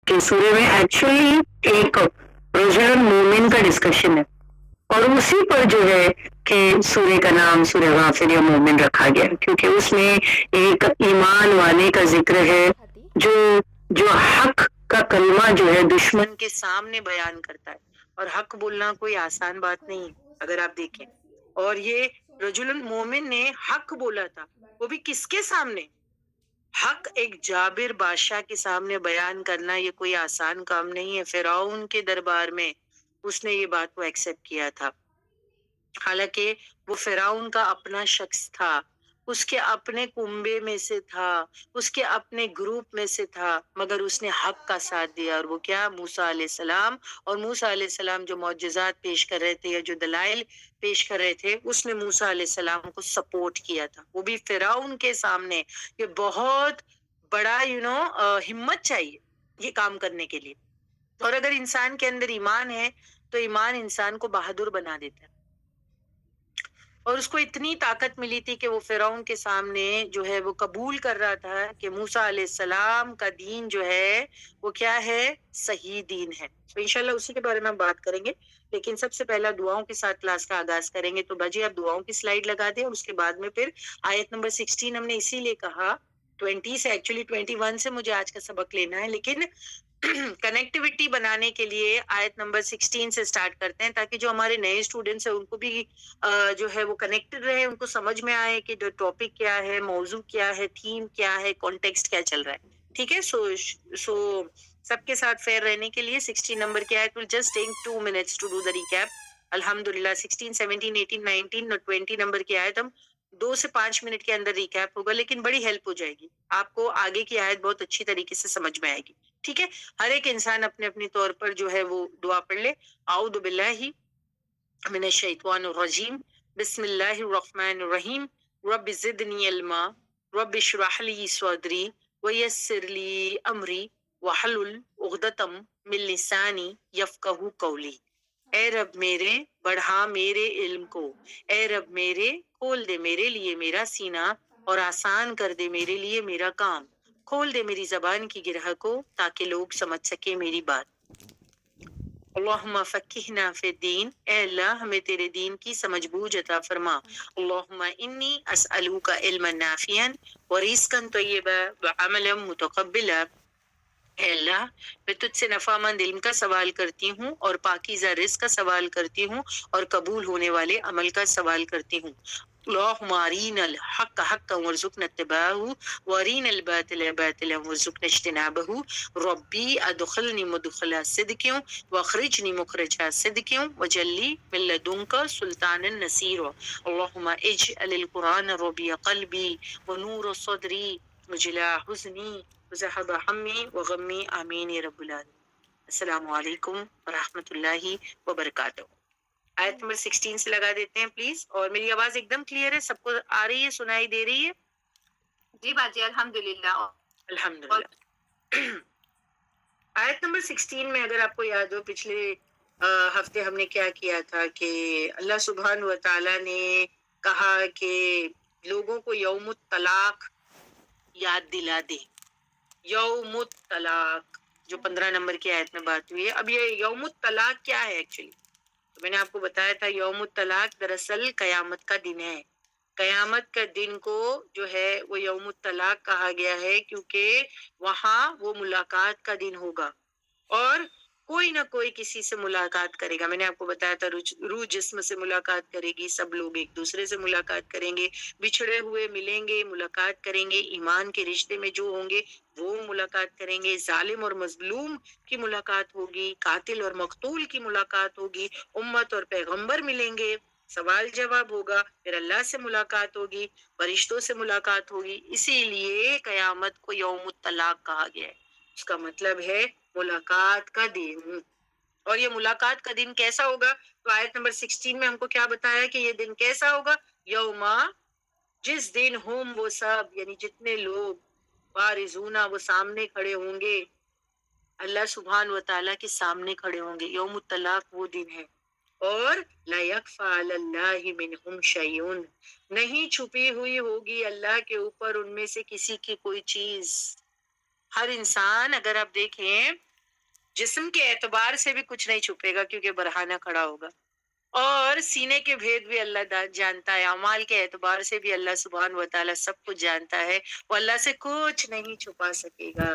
کہ سورہ میں ایکچولی ایک رجل مومن کا ڈسکشن ہے، اور اسی پر جو ہے کہ سورہ کا نام سورہ غافر یا مومن رکھا گیا، کیونکہ اس میں ایک ایمان والے کا ذکر ہے جو جو حق کا کلمہ جو ہے دشمن کے سامنے بیان کرتا ہے، اور حق بولنا کوئی آسان بات نہیں ہے اگر آپ دیکھیں. اور یہ رجل مومن نے حق بولا تھا، وہ بھی کس کے سامنے؟ حق ایک جابر بادشاہ کے سامنے بیان کرنا یہ کوئی آسان کام نہیں ہے. فرعون کے دربار میں اس نے یہ بات کو ایکسپٹ کیا تھا، حالانکہ وہ فرعون کا اپنا شخص تھا، اس کے اپنے کنبے میں سے تھا، اس کے اپنے گروپ میں سے تھا، مگر اس نے حق کا ساتھ دیا. اور وہ کیا؟ موسیٰ علیہ السلام. اور موسیٰ علیہ السلام جو معجزات پیش کر رہے تھے یا جو دلائل پیش کر رہے تھے، اس نے موسیٰ علیہ السلام کو سپورٹ کیا تھا، وہ بھی فرعون کے سامنے. یہ بہت بڑا ہمت چاہیے یہ کام کرنے کے لیے. اور اگر انسان کے اندر ایمان ہے تو ایمان انسان کو بہادر بنا دیتا ہے. اور اس کو اتنی طاقت ملی تھی کہ وہ فرعون کے سامنے جو ہے وہ قبول کر رہا تھا کہ موسیٰ علیہ السلام کا دین جو ہے وہ کیا ہے؟ صحیح دین ہے. تو انشاءاللہ اسی کے بارے میں ہم بات کریں گے، لیکن سب سے پہلا دعاؤں کے ساتھ کلاس کا آغاز کریں گے. تو باجی آپ دعاؤں کی سلائیڈ لگا دیں، اور اس کے بعد میں پھر آیت نمبر 16 ہم نے اسی لیے کہا 20 سے، ایکچولی 21 سے مجھے آج کا سبق لینا ہے، لیکن کنیکٹیوٹی بنانے کے لیے آیت نمبر 16 سے سٹارٹ کرتے ہیں، تاکہ جو ہمارے نئے اسٹوڈنٹس ہیں ان کو بھی جو ہے وہ کنیکٹڈ رہے، ان کو سمجھ میں آئے کہ جو ٹاپک کیا ہے، موضوع کیا ہے، تھیم کیا ہے، کانٹیکسٹ کیا چل رہا ہے. ٹھیک ہے. سو سب کے ساتھ فیئر رہنے کے لیے 16 نمبر کی آیت will just take 2 minutes to do the recap. الحمدللہ 16 17 18 19 اور 20 نمبر کی آیت ہم 2 سے 5 منٹ کے اندر ریکیپ ہوگا، لیکن بڑی ہیلپ ہو جائے گی آپ کو، آگے کی آیت بہت اچھی طریقے سے سمجھ میں آئے گی. ٹھیک ہے. ہر ایک انسان اپنے اپنے طور پر جو ہے وہ دعا پڑھ لے. اعوذ باللہ من الشیطان الرجیم، بسم اللہ الرحمن الرحیم، رب زدنی علما، رب اشرح لی صدری ویسر لی امری واحلل عقدۃ من لسانی یفقہوا قولی. اے رب میرے بڑھا میرے علم کو، اے رب میرے کھول دے میرے لیے میرا سینہ، اور آسان کر دے میرے لیے میرا کام. کھول دے میری زبان کی گرہ کو تاکہ لوگ سمجھ سکے میری بات. اللہم فقہنا فی الدین، اے اللہ ہمیں تیرے دین کی سمجھ بوجھ عطا فرما. اللہم انی اسألوک علما نافعا ورزقا طیبا وعملا متقبلا. اے اللہ میں تجھ سے نفع مند علم کا سوال کرتی ہوں، اور پاکیزہ رزق کا سوال کرتی ہوں، اور قبول ہونے والے عمل کا سوال کرتی ہوں. اللہم ارین الحق حقا وارزقنا اتباعہ وارین الباطل باطلا وارزقنا اجتنابہ. ربی ادخلنی مدخل صدق واخرجنی مخرج صدق واجعل لی من لدنک سلطانا نصیرا. اللہم اجعل القرآن ربیع قلبی ونور صدری وجلاء حزنی وذہب ہمی وغمی، آمین یا رب العالمین. السلام علیکم ورحمۃ اللہ وبرکاتہ. آیت نمبر 16 سے لگا دیتے ہیں پلیز. اور میری آواز ایک دم کلیئر ہے؟ سب کو آ رہی ہے، سنائی دے رہی ہے؟ جی باجی الحمدللہ. الحمدللہ. آیت نمبر 16 میں اگر آپ کو یاد ہو، پچھلے ہفتے ہم نے کیا کیا تھا کہ اللہ سبحانہ و تعالیٰ نے کہا کہ لوگوں کو یوم الطلاق یاد دلا دے. یوم الطلاق جو 15 نمبر کی آیت میں بات ہوئی ہے. اب یہ یوم الطلاق کیا ہے ایکچولی؟ تو میں نے آپ کو بتایا تھا یوم الطلاق دراصل قیامت کا دن ہے. قیامت کا دن کو جو ہے وہ یوم الطلاق کہا گیا ہے، کیونکہ وہاں وہ ملاقات کا دن ہوگا، اور کوئی نہ کوئی کسی سے ملاقات کرے گا. میں نے آپ کو بتایا تھا روح جسم سے ملاقات کرے گی، سب لوگ ایک دوسرے سے ملاقات کریں گے، بچھڑے ہوئے ملیں گے، ملاقات کریں گے، ایمان کے رشتے میں جو ہوں گے وہ ملاقات کریں گے، ظالم اور مظلوم کی ملاقات ہوگی، قاتل اور مقتول کی ملاقات ہوگی، امت اور پیغمبر ملیں گے، سوال جواب ہوگا، پھر اللہ سے ملاقات ہوگی، فرشتوں سے ملاقات ہوگی. اسی لیے قیامت کو یوم الطلاق کہا گیا ہے. اس کا مطلب ہے ملاقات کا دن. اور یہ ملاقات کا دن کیسا ہوگا؟ تو آیت نمبر 16 میں ہم کو کیا بتایا کہ یہ دن کیسا ہوگا؟ یوما، جس دن ہم وہ سب، یعنی جتنے لوگ بارزونا وہ سامنے کھڑے ہوں گے، اللہ سبحانہ و تعالیٰ کے سامنے کھڑے ہوں گے. یوم الطلاق وہ دن ہے. اور لا یخفی علی اللہ منہم شیء، نہیں چھپی ہوئی ہوگی اللہ کے اوپر ان میں سے کسی کی کوئی چیز. ہر انسان اگر آپ دیکھیں جسم کے اعتبار سے بھی کچھ نہیں چھپے گا کیونکہ برہانہ کھڑا ہوگا، اور سینے کے بھید بھی اللہ جانتا ہے، اعمال کے اعتبار سے بھی اللہ سبحانہ و تعالیٰ سب کچھ جانتا ہے، وہ اللہ سے کچھ نہیں چھپا سکے گا۔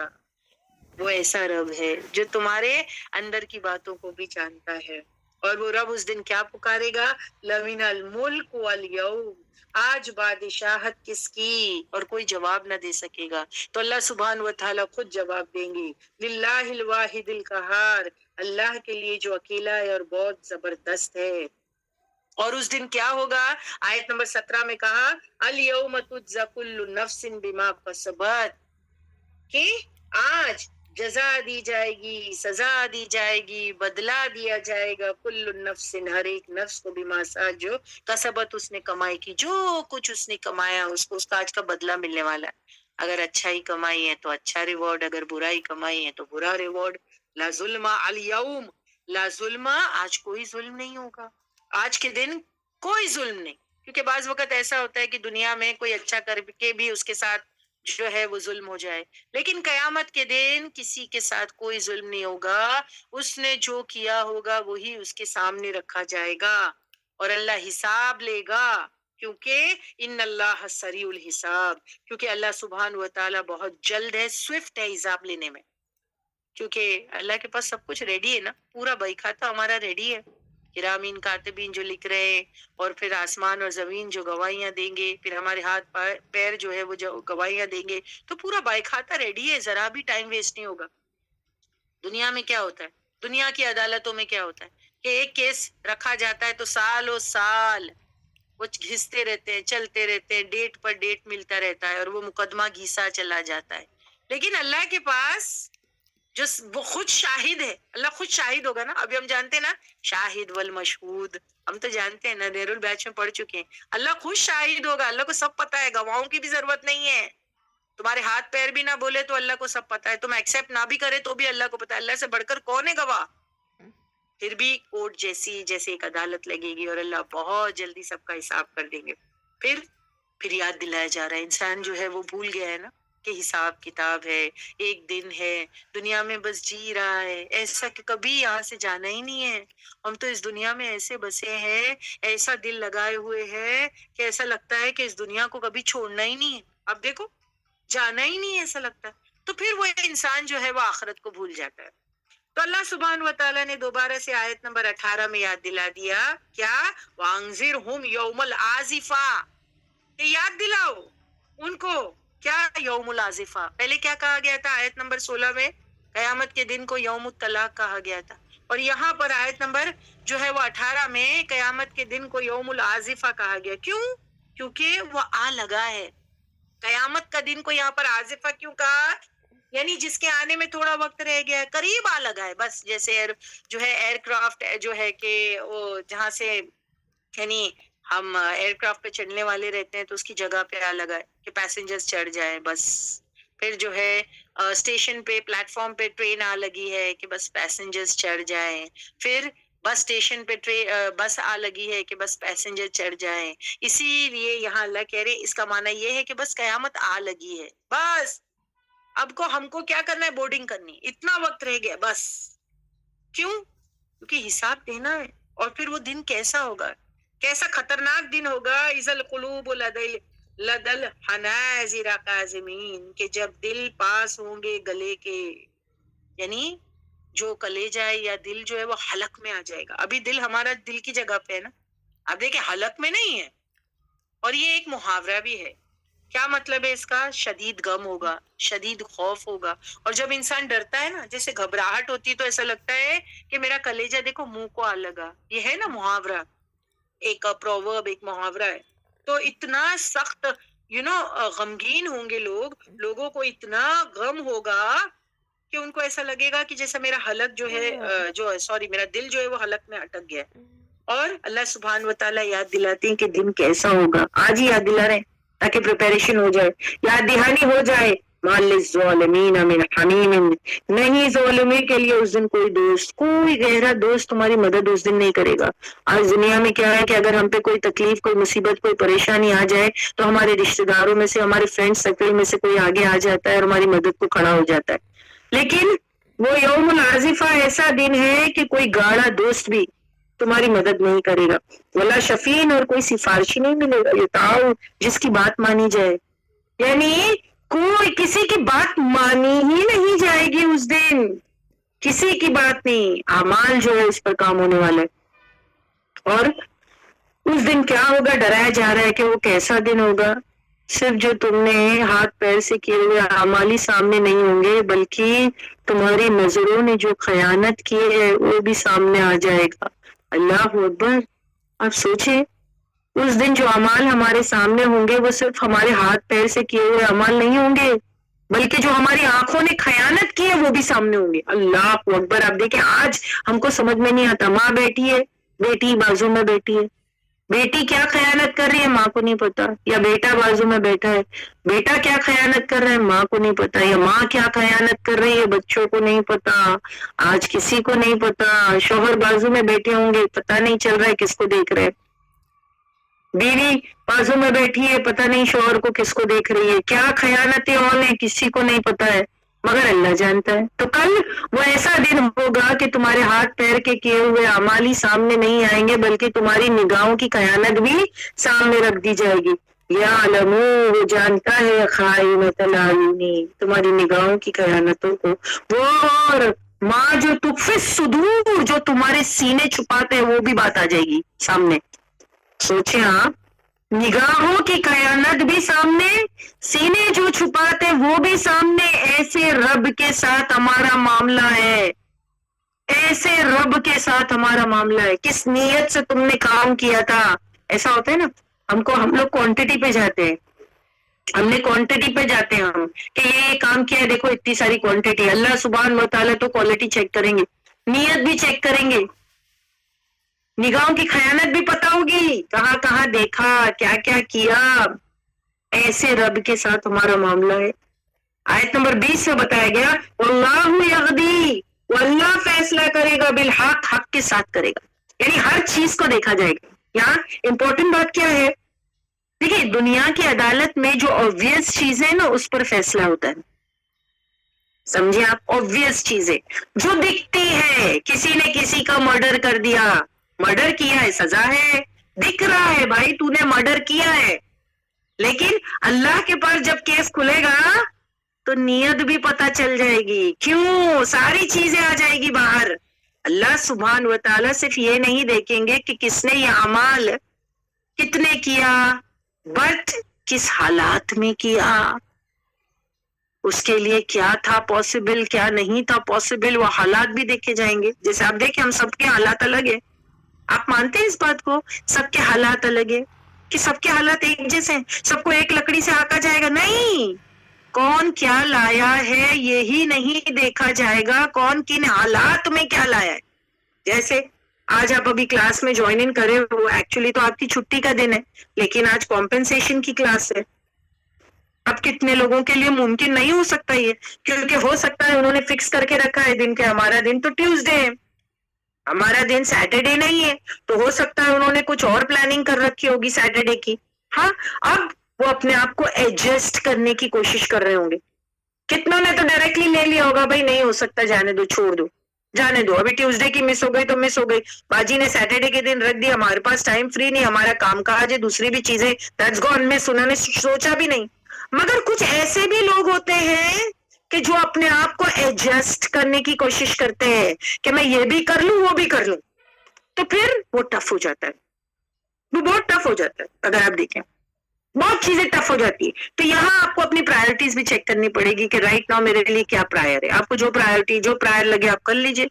وہ ایسا رب ہے جو تمہارے اندر کی باتوں کو بھی جانتا ہے، اور وہ رب اس دن کیا پکارے گا؟ لَمِنَ الْمُلْكُ وَالْيَوْمِ، آج بادشاہت کس کی، اور کوئی جواب نہ دے سکے گا، تو اللہ سبحانہ و تعالیٰ خود جواب دیں گے۔ للہ الواحد القہار، اللہ کے لیے جو اکیلا ہے اور بہت زبردست ہے۔ اور اس دن کیا ہوگا؟ آیت نمبر 17 میں کہا الیوم تجزی کل نفس بما کسبت، کہ آج جزا دی جائے گی، سزا دی جائے گی، بدلہ دیا جائے گا، کل نفس، ہر ایک نفس کو، بما سا، جو کسبت اس نے کمائی کی، جو کچھ اس نے کمایا اس کو، اس کا آج کا بدلہ ملنے والا ہے۔ اگر اچھائی کمائی ہے تو اچھا ریوارڈ، اگر برائی کمائی ہے تو برا ریوارڈ۔ لا ظلم الیوم، لا ظلم، آج کوئی ظلم نہیں ہوگا، آج کے دن کوئی ظلم نہیں، کیونکہ بعض وقت ایسا ہوتا ہے کہ دنیا میں کوئی اچھا کر کے بھی اس کے ساتھ جو ہے وہ ظلم ہو جائے، لیکن قیامت کے دن کسی کے ساتھ کوئی ظلم نہیں ہوگا، اس نے جو کیا ہوگا وہی اس کے سامنے رکھا جائے گا، اور اللہ حساب لے گا، کیونکہ ان اللہ سریع الحساب، کیونکہ اللہ سبحانہ و تعالیٰ بہت جلد ہے، سوئفٹ ہے حساب لینے میں، کیونکہ اللہ کے پاس سب کچھ ریڈی ہے نا، پورا بہی کھاتا ہمارا ریڈی ہے، کرامین کاتبین جو لکھ رہے ہیں، اور پھر آسمان اور زمین جو گواہیاں دیں گے، پھر ہمارے ہاتھ پیر جو ہے وہ جو گواہیاں دیں گے، تو پورا بہی کھاتا ریڈی ہے، ذرا بھی ٹائم ویسٹ نہیں ہوگا۔ دنیا میں کیا ہوتا ہے، دنیا کی عدالتوں میں کیا ہوتا ہے کہ ایک کیس رکھا جاتا ہے تو سالوں سال وہ گھستے رہتے ہیں، چلتے رہتے ہیں، ڈیٹ پر ڈیٹ ملتا رہتا ہے، اور وہ مقدمہ گھیسا چلا جاتا ہے، لیکن اللہ کے پاس جو وہ خود شاہد ہے، اللہ خود شاہد ہوگا نا، ابھی ہم جانتے ہیں نا شاہد والمشہود، ہم تو جانتے ہیں نا، دیر البیچ میں پڑھ چکے ہیں، اللہ خود شاہد ہوگا، اللہ کو سب پتا ہے، گواہوں کی بھی ضرورت نہیں ہے، تمہارے ہاتھ پیر بھی نہ بولے تو اللہ کو سب پتا ہے، تم ایکسیپٹ نہ بھی کرے تو بھی اللہ کو پتا ہے، اللہ سے بڑھ کر کون ہے گواہ؟ پھر بھی کورٹ جیسے ایک عدالت لگے گی، اور اللہ بہت جلدی سب کا حساب کر دیں گے۔ پھر یاد دلایا جا رہا ہے، انسان جو ہے وہ بھول گیا ہے نا کہ حساب کتاب ہے، ایک دن ہے، دنیا میں بس جی رہا ہے، ایسا کہ کبھی یہاں سے جانا ہی نہیں ہے، ہم تو اس دنیا میں ایسے بسے ہیں، ایسا دل لگائے ہوئے ہیں کہ ایسا لگتا ہے کہ اس دنیا کو کبھی چھوڑنا ہی نہیں ہے، اب دیکھو جانا ہی نہیں ہے ایسا لگتا ہے، تو پھر وہ انسان جو ہے وہ آخرت کو بھول جاتا ہے۔ تو اللہ سبحانہ و تعالیٰ نے دوبارہ سے آیت نمبر 18 میں یاد دلا دیا، کیا؟ وَأَنذِرْهُمْ يَوْمَ الْآزِفَةِ، کہ یاد دلاؤ ان کو، کیا؟ یوم العازفہ، پہلے کیا کہا گیا تھا آیت نمبر 16 میں؟ قیامت کے دن کو یوم الطلاق کہا گیا تھا، اور یہاں پر آیت نمبر جو ہے وہ 18 میں قیامت کے دن کو یوم العازفہ کہا گیا، کیوں؟ کیونکہ وہ آ لگا ہے، قیامت کا دن کو یہاں پر عازفہ کیوں کہا؟ یعنی جس کے آنے میں تھوڑا وقت رہ گیا ہے، قریب آ لگا ہے، بس جیسے جو ہے ایئر کرافٹ جو ہے کہ وہ جہاں سے یعنی ہم ایئر کرافٹ پہ چڑھنے والے رہتے ہیں تو اس کی جگہ پہ آ لگا ہے کہ پیسنجرز چڑھ جائیں بس، پھر جو ہے اسٹیشن پہ پلیٹ فارم پہ ٹرین آ لگی ہے کہ بس پیسنجرز چڑھ جائیں، پھر بس اسٹیشن پہ بس آ لگی ہے کہ بس پیسنجر چڑھ جائیں، اسی لیے یہاں اللہ کہہ رہے اس کا معنی یہ ہے کہ بس قیامت آ لگی ہے، بس اب کو ہم کو کیا کرنا ہے؟ بورڈنگ کرنی، اتنا وقت رہ گیا بس، کیوں؟ کیونکہ حساب دینا ہے، اور پھر وہ دن کیسا ہوگا، کیسا خطرناک دن ہوگا، اذا القلوب لدى الحناجر کاظمین، کہ جب دل پاس ہوں گے گلے کے، یعنی جو کلیجہ ہے یا دل جو ہے وہ حلق میں آ جائے گا، ابھی دل ہمارا دل کی جگہ پہ ہے نا، اب دیکھیں حلق میں نہیں ہے، اور یہ ایک محاورہ بھی ہے، کیا مطلب ہے اس کا؟ شدید غم ہوگا، شدید خوف ہوگا، اور جب انسان ڈرتا ہے نا، جیسے گھبراہٹ ہوتی تو ایسا لگتا ہے کہ میرا کلیجہ دیکھو منہ کو آ لگا، یہ ہے نا محاورہ، ایک پروورب، ایک محاورہ ہے، تو اتنا سخت غمگین ہوں گے لوگوں کو اتنا غم ہوگا کہ ان کو ایسا لگے گا کہ جیسا میرا حلق جو ہے میرا دل جو ہے وہ حلق میں اٹک گیا ہے، اور اللہ سبحانہ و تعالیٰ یاد دلاتے ہیں کہ دن کیسا ہوگا، آج ہی یاد دلا رہے ہیں تاکہ پریپریشن ہو جائے، یاد دہانی ہو جائے، مَا لِلظَّالِمِينَ مِنْ حَمِيمٍ، نہیں ظالمی کے لیے اس دن کوئی دوست، کوئی گہرا دوست تمہاری مدد اس دن نہیں کرے گا۔ آج دنیا میں کیا ہے کہ اگر ہم پہ کوئی تکلیف، کوئی مصیبت، کوئی پریشانی آ جائے تو ہمارے رشتہ داروں میں سے، ہمارے فرینڈ سرکل میں سے کوئی آگے آ جاتا ہے اور ہماری مدد کو کھڑا ہو جاتا ہے، لیکن وہ یوم العازفہ ایسا دن ہے کہ کوئی گاڑا دوست بھی تمہاری مدد نہیں کرے گا، ولا شفین، اور کوئی سفارشی نہیں ملے گا، یتاؤ جس کی بات مانی جائے، یعنی کوئی کسی کی بات مانی ہی نہیں جائے گی اس دن، کسی کی بات نہیں، اعمال جو ہے اس پر کام ہونے والا ہے۔ اور اس دن کیا ہوگا، ڈرایا جا رہا ہے کہ وہ کیسا دن ہوگا، صرف جو تم نے ہاتھ پیر سے کیے ہوئے اعمال ہی سامنے نہیں ہوں گے، بلکہ تمہاری نظروں نے جو خیانت کی ہے وہ بھی سامنے آ جائے گا۔ اللہ اکبر، آپ سوچیں اس دن جو اعمال ہمارے سامنے ہوں گے وہ صرف ہمارے ہاتھ پیر سے کیے ہوئے اعمال نہیں ہوں گے، بلکہ جو ہماری آنکھوں نے خیانت کی ہے وہ بھی سامنے ہوں گے۔ اللہ اکبر، آپ دیکھیں آج ہم کو سمجھ میں نہیں آتا، ماں بیٹھی ہے، بیٹی بازو میں بیٹھی ہے، بیٹی کیا خیانت کر رہی ہے ماں کو نہیں پتا، یا بیٹا بازو میں بیٹھا ہے، بیٹا کیا خیانت کر رہا ہے ماں کو نہیں پتا، یا ماں کیا خیانت کر رہی ہے بچوں کو نہیں پتا، آج کسی کو نہیں پتا، شوہر بازو میں بیٹھے ہوں گے پتا نہیں چل رہا ہے کس کو دیکھ رہے، بیوی بازو میں بیٹھی ہے پتہ نہیں شوہر کو کس کو دیکھ رہی ہے، کیا خیانتیں اور ہیں کسی کو نہیں پتا ہے مگر اللہ جانتا ہے۔ تو کل وہ ایسا دن ہوگا کہ تمہارے ہاتھ پیر کے کیے ہوئے اعمال ہی سامنے نہیں آئیں گے، بلکہ تمہاری نگاہوں کی خیانت بھی سامنے رکھ دی جائے گی۔ یا علمو، وہ جانتا ہے، خائنۃ الاعین، تمہاری نگاہوں کی خیانتوں کو، وہ اور ماں جو تخفی الصدور، جو تمہارے سینے چھپاتے ہیں وہ بھی بات آ جائے گی سامنے۔ سوچیں آپ، نگاہوں کی خیانت بھی سامنے، سینے جو چھپاتے وہ بھی سامنے، ایسے رب کے ساتھ ہمارا معاملہ ہے، ایسے رب کے ساتھ ہمارا معاملہ ہے، کس نیت سے تم نے کام کیا تھا۔ ایسا ہوتا ہے نا، ہم لوگ کوانٹٹی پہ جاتے ہیں، ہم نے کوانٹٹی پہ جاتے ہیں ہم کہ یہ کام کیا ہے، دیکھو اتنی ساری کوانٹٹی، اللہ سبحان و تعالیٰ تو کوالٹی چیک کریں گے، نیت بھی چیک کریں گے، نگاہوں کی خیانت بھی پتہ ہوگی، کہاں کہاں دیکھا، کیا کیا کیا۔ ایسے رب کے ساتھ ہمارا معاملہ ہے۔ آیت نمبر 20 میں بتایا گیا واللہ یغدی، واللہ فیصلہ کرے گا بالحق، حق کے ساتھ کرے گا، یعنی ہر چیز کو دیکھا جائے گا۔ یہاں امپورٹنٹ بات کیا ہے، دیکھیے دنیا کی عدالت میں جو obvious چیزیں نا اس پر فیصلہ ہوتا ہے، سمجھے آپ، obvious چیزیں جو دکھتی ہے، کسی نے کسی کا مرڈر کر دیا، مرڈر کیا ہے سزا ہے، دکھ رہا ہے بھائی تو نے مرڈر کیا ہے، لیکن اللہ کے پاس جب کیس کھلے گا تو نیت بھی پتہ چل جائے گی، کیوں، ساری چیزیں آ جائے گی باہر۔ اللہ سبحان و تعالیٰ صرف یہ نہیں دیکھیں گے کہ کس نے یہ اعمال کتنے کیا، بٹ کس حالات میں کیا، اس کے لیے کیا تھا پاسبل، کیا نہیں تھا پاسبل، وہ حالات بھی دیکھے جائیں گے۔ جیسے آپ دیکھیں ہم سب کے حالات الگ ہیں، آپ مانتے ہیں اس بات کو، سب کے حالات الگ ہیں کہ سب کے حالات ایک جیسے ہیں، سب کو ایک لکڑی سے آکا جائے گا، نہیں، کون کیا لایا ہے یہی نہیں دیکھا جائے گا، کون کن حالات میں کیا لایا ہے۔ جیسے آج آپ ابھی کلاس میں جوائن ان کرے ہو، ایکچولی تو آپ کی چھٹی کا دن ہے، لیکن آج کمپنسیشن کی کلاس ہے۔ اب کتنے لوگوں کے لیے ممکن نہیں ہو سکتا یہ، کیونکہ ہو سکتا ہے انہوں نے فکس کر کے رکھا ہے دن کے، ہمارا دن تو ٹیوزڈے ہے، ہمارا دن سیٹرڈے نہیں ہے، تو ہو سکتا ہے انہوں نے کچھ اور پلاننگ کر رکھی ہوگی سیٹرڈے کی۔ ہاں، اب وہ اپنے آپ کو ایڈجسٹ کرنے کی کوشش کر رہے ہوں گے، کتنوں نے تو ڈائریکٹلی لے لیا ہوگا بھائی نہیں ہو سکتا، جانے دو، چھوڑ دو، جانے دو، ابھی ٹیوزڈے کی مس ہو گئی تو مس ہو گئی، باجی نے سیٹرڈے کے دن رکھ دی، ہمارے پاس ٹائم فری نہیں، ہمارا کام کاج ہے، دوسری بھی چیزیں، دیٹس گون مس، انہوں نے سوچا بھی نہیں۔ مگر کچھ ایسے بھی لوگ ہوتے ہیں کہ جو اپنے آپ کو ایڈجسٹ کرنے کی کوشش کرتے ہیں کہ میں یہ بھی کر لوں وہ بھی کر لوں، تو پھر وہ ٹف ہو جاتا ہے، وہ بہت ٹف ہو جاتا ہے، اگر آپ دیکھیں بہت چیزیں ٹف ہو جاتی ہے۔ تو یہاں آپ کو اپنی پرائرٹیز بھی چیک کرنی پڑے گی کہ رائٹ ناؤ میرے لیے کیا پرائر ہے، آپ کو جو پرائرٹی جو پرائر لگے آپ کر لیجئے،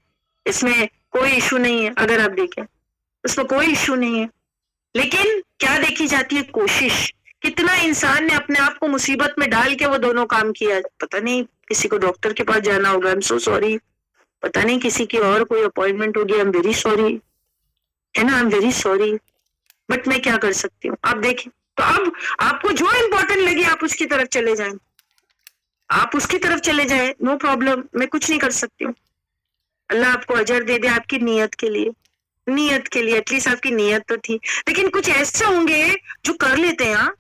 اس میں کوئی ایشو نہیں ہے، اگر آپ دیکھیں اس میں کوئی ایشو نہیں ہے، لیکن کیا دیکھی جاتی ہے کوشش، کتنا انسان نے اپنے آپ کو مصیبت میں ڈال کے وہ دونوں کام کیا، پتہ نہیں کسی کو ڈاکٹر کے پاس جانا ہوگا، I'm so sorry، پتہ نہیں کسی کی اور کوئی اپوائنٹمنٹ ہوگی، I'm very sorry، ہے نا، I'm very sorry، بٹ میں کیا کر سکتی ہوں، آپ دیکھیں۔ تو اب آپ کو جو امپورٹنٹ لگے آپ اس کی طرف چلے جائیں، آپ اس کی طرف چلے جائیں، نو پرابلم، میں کچھ نہیں کر سکتی ہوں، اللہ آپ کو اجر دے دے آپ کی نیت کے لیے، نیت کے لیے ایٹ لیسٹ آپ کی نیت تو تھی۔ لیکن کچھ ایسے ہوں گے جو کر لیتے ہیں، ہاں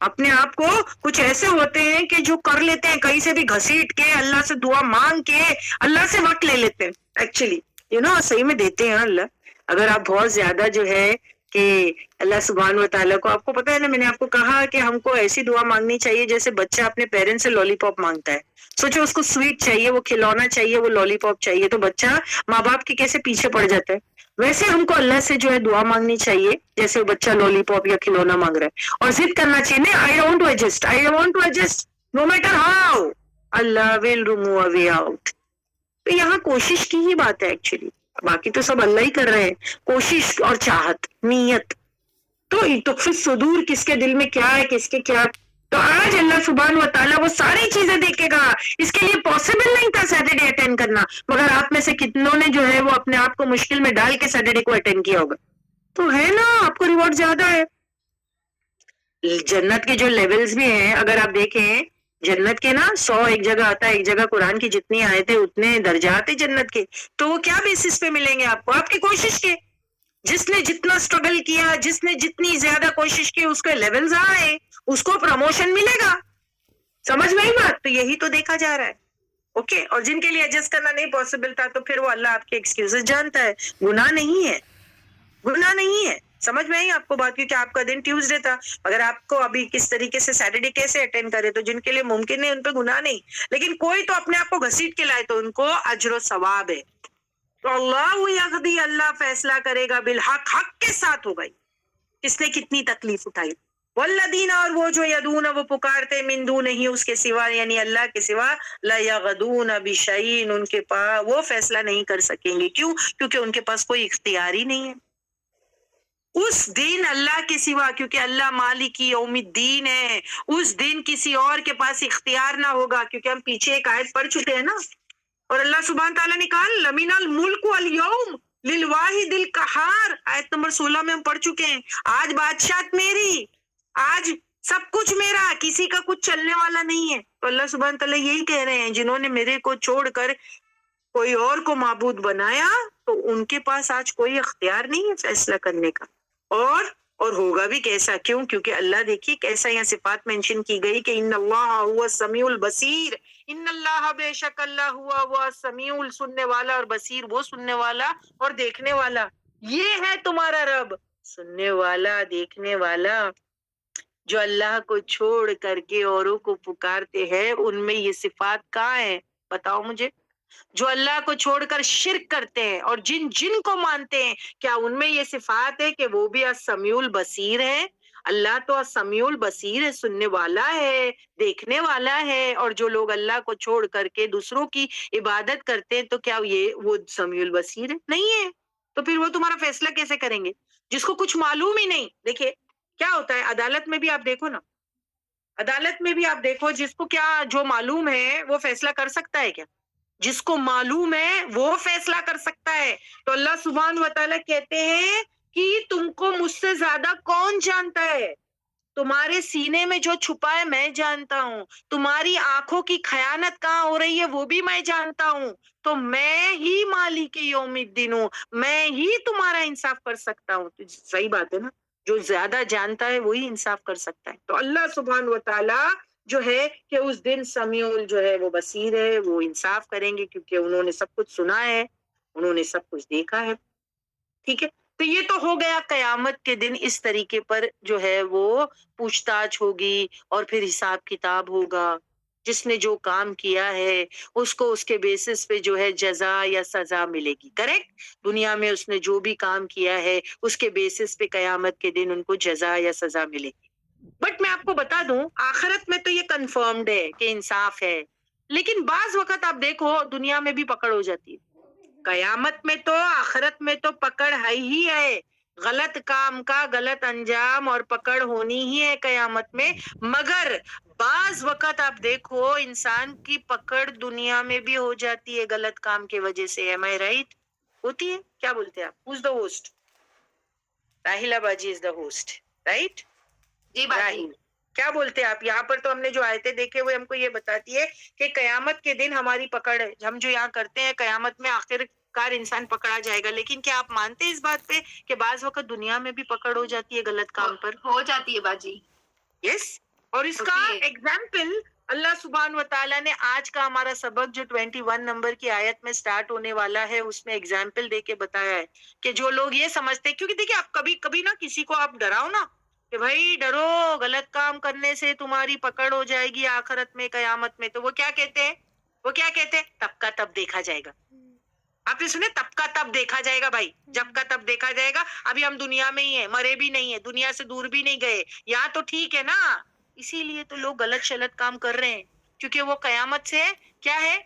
اپنے آپ کو کچھ ایسے ہوتے ہیں کہ جو کر لیتے ہیں کہیں سے بھی گھسیٹ کے, اللہ سے دعا مانگ کے, اللہ سے وقت لے لیتے ہیں. ایکچولی صحیح میں دیتے ہیں اللہ. اگر آپ بہت زیادہ جو ہے کہ اللہ سبحانہ و تعالیٰ کو, آپ کو پتا ہے نا, میں نے آپ کو کہا کہ ہم کو ایسی دعا مانگنی چاہیے جیسے بچہ اپنے پیرنٹ سے لالی پاپ مانگتا ہے. سوچو اس کو سویٹ چاہیے, وہ کھلونا چاہیے, وہ لالی پاپ چاہیے, تو بچہ ماں باپ کے کیسے پیچھے پڑ جاتا ہے. ویسے ہم کو اللہ سے جو ہے دعا مانگنی چاہیے جیسے وہ بچہ لالی پاپ یا کھلونا مانگ رہا ہے, اور ضد کرنا چاہیے نہیں, I don't to adjust, I don't to adjust no matter how, Allah will remove a way out. تو یہاں کوشش کی ہی بات ہے ایکچولی, باقی تو سب اللہ ہی کر رہے ہیں. کوشش اور چاہت, نیت. تو پھر صدور کس کے دل میں کیا ہے, کس کے کیا. تو آج اللہ سبحانہ و تعالیٰ وہ ساری چیزیں دیکھے گا. اس کے لیے پاسبل نہیں تھا سیٹرڈے اٹینڈ کرنا, مگر آپ میں سے کتنوں نے جو ہے وہ اپنے آپ کو مشکل میں ڈال کے سیٹرڈے کو اٹینڈ کیا ہوگا. تو ہے نا, آپ کو ریوارڈ زیادہ ہے. جنت کے جو لیولز بھی ہیں اگر آپ دیکھیں, جنت کے نا 100 ایک جگہ آتا ہے, ایک جگہ قرآن کی جتنی آئے تھے اتنے درجات ہیں جنت کے. تو وہ کیا بیسس پہ ملیں گے آپ کو, آپ کی کوشش کے. جس نے جتنا سٹرگل کیا, جس نے جتنی زیادہ کوشش کی, اس کے لیولز آئے, اس کو پروموشن ملے گا. سمجھ میں ہی بات. تو یہی تو دیکھا جا رہا ہے. اوکے, اور جن کے لیے ایڈجسٹ کرنا نہیں پاسبل تھا تو پھر وہ اللہ آپ کے ایکسکیوزز جانتا ہے. گناہ نہیں ہے, گناہ نہیں ہے. سمجھ میں آئی آپ کو بات, کیونکہ آپ کا دن ٹیوزڈے تھا. اگر آپ کو ابھی کس طریقے سے سیٹرڈے کیسے اٹینڈ کرے, تو جن کے لیے ممکن ہے ان پہ گناہ نہیں, لیکن کوئی تو اپنے آپ کو گھسیٹ کے لائے تو ان کو اجر و ثواب ہے. تو اللہ یقضی, اللہ فیصلہ کرے گا بالحق, حق کے ساتھ ہوگا. کس نے کتنی تکلیف اٹھائی. والذین, اور وہ جو یدون, وہ پکارتے, من دونہ, اس کے سوا, یعنی اللہ کے سوا, لا یغدون بشیء, ان کے پاس وہ فیصلہ نہیں کر سکیں گے. کیوں؟ کیونکہ ان کے پاس کوئی اختیار ہی نہیں ہے اس دن اللہ کے سوا, کیونکہ اللہ مالک یوم الدین ہے. اس دن کسی اور کے پاس اختیار نہ ہوگا, کیونکہ ہم پیچھے ایک آیت پڑھ چکے ہیں نا, اور اللہ سبحانہ تعالیٰ نے کہا لمن الملک اليوم للواحد القہار, آیت نمبر 16 میں ہم پڑھ چکے ہیں. آج بادشاہت میری, آج سب کچھ میرا, کسی کا کچھ چلنے والا نہیں ہے. تو اللہ سبحانہ تعالیٰ یہی کہہ رہے ہیں, جنہوں نے میرے کو چھوڑ کر کوئی اور کو معبود بنایا, تو ان کے پاس آج کوئی اختیار نہیں ہے فیصلہ کرنے کا. اور ہوگا بھی کیسا, کیوں؟ کیونکہ اللہ, دیکھیے کیسا یہاں صفات مینشن کی گئی کہ ان اللہ هو السمیع البصیر, ان اللہ, بے شک اللہ, ہوا وہ السمیع, سننے والا, اور بصیر, وہ سننے والا اور دیکھنے والا. یہ ہے تمہارا رب, سننے والا, دیکھنے والا. جو اللہ کو چھوڑ کر کے اوروں کو پکارتے ہیں, ان میں یہ صفات کہاں ہیں؟ بتاؤ مجھے. جو اللہ کو چھوڑ کر شرک کرتے ہیں اور جن کو مانتے ہیں, کیا ان میں یہ صفات ہے کہ وہ بھی السمیع البصیر ہے؟ اللہ تو السمیع البصیر ہے, سننے والا ہے, دیکھنے والا ہے. اور جو لوگ اللہ کو چھوڑ کر کے دوسروں کی عبادت کرتے ہیں, تو کیا وہ سمیع البصیر ہے؟ نہیں ہے. تو پھر وہ تمہارا فیصلہ کیسے کریں گے جس کو کچھ معلوم ہی نہیں؟ دیکھیے کیا ہوتا ہے عدالت میں بھی, آپ دیکھو نا, عدالت میں بھی آپ دیکھو, جس کو کیا جو معلوم ہے وہ فیصلہ کر سکتا ہے کیا؟ جس کو معلوم ہے وہ فیصلہ کر سکتا ہے. تو اللہ سبحانہ و تعالیٰ کہتے ہیں کہ تم کو مجھ سے زیادہ کون جانتا ہے؟ تمہارے سینے میں جو چھپا ہے میں جانتا ہوں, تمہاری آنکھوں کی خیانت کہاں ہو رہی ہے وہ بھی میں جانتا ہوں. تو میں ہی مالک یوم الدین ہوں, میں ہی تمہارا انصاف کر سکتا ہوں. تو صحیح بات ہے نا, جو زیادہ جانتا ہے وہی انصاف کر سکتا ہے. تو اللہ سبحانہ و تعالیٰ جو ہے کہ اس دن سمیع جو ہے وہ بصیر ہے, وہ انصاف کریں گے, کیونکہ انہوں نے سب کچھ سنا ہے, انہوں نے سب کچھ دیکھا ہے. ٹھیک ہے, تو یہ تو ہو گیا قیامت کے دن اس طریقے پر جو ہے وہ پوچھ تاچھ ہوگی, اور پھر حساب کتاب ہوگا. جس نے جو کام کیا ہے اس کو اس کے بیسس پہ جو ہے جزا یا سزا ملے گی. کریکٹ, دنیا میں اس نے جو بھی کام کیا ہے اس کے بیسس پہ قیامت کے دن ان کو جزا یا سزا ملے گی. بٹ میں آپ کو بتا دوں, آخرت میں تو یہ کنفرمڈ ہے کہ انصاف ہے, لیکن بعض وقت آپ دیکھو دنیا میں بھی پکڑ ہو جاتی ہے. قیامت میں تو, آخرت میں تو پکڑ ہے ہی ہے, غلط کام کا غلط انجام اور پکڑ ہونی ہی ہے قیامت میں. مگر بعض وقت آپ دیکھو انسان کی پکڑ دنیا میں بھی ہو جاتی ہے غلط کام کی وجہ سے. am I right? ہوتی ہے. کیا بولتے ہیں آپ؟ who's the host? راہیلہ باجی is the host, right? جی باجی. راہیل, کیا بولتے ہیں آپ؟ یہاں پر تو ہم نے جو آیتیں دیکھے ہوئے ہم کو یہ بتاتی ہے کہ قیامت کے دن ہماری پکڑ ہے. ہم جو یہاں کرتے ہیں قیامت میں آخر کار انسان پکڑا جائے گا. لیکن کیا آپ مانتے ہیں اس بات پہ کہ بعض وقت دنیا میں بھی پکڑ ہو جاتی ہے غلط کام پر؟ ہو جاتی ہے باجی. یس, اور اس کا ہوتی ہے۔ ایگزامپل اللہ سبحان و تعالیٰ نے آج کا ہمارا سبق جو 21 نمبر کی آیت میں سٹارٹ ہونے والا ہے اس میں ایگزامپل دے کے بتایا ہے کہ جو لوگ یہ سمجھتے ہیں، کیونکہ دیکھیں آپ کبھی کبھی نا کسی کو آپ ڈراؤ نا کہ بھائی ڈرو، غلط کام کرنے سے تمہاری پکڑ ہو جائے گی آخرت میں قیامت میں، تو وہ کیا کہتے ہیں؟ وہ کیا کہتے ہیں؟ تب کا تب دیکھا جائے گا۔ آپ نے سنے تب کا تب دیکھا جائے گا بھائی، جب کا تب دیکھا جائے گا۔ ابھی ہم دنیا میں ہی ہیں، مرے بھی نہیں ہیں، دنیا سے دور بھی نہیں گئے، یہاں تو ٹھیک ہے نا۔ اسی لیے تو لوگ غلط شلط کام کر رہے ہیں، کیونکہ وہ قیامت سے کیا ہے،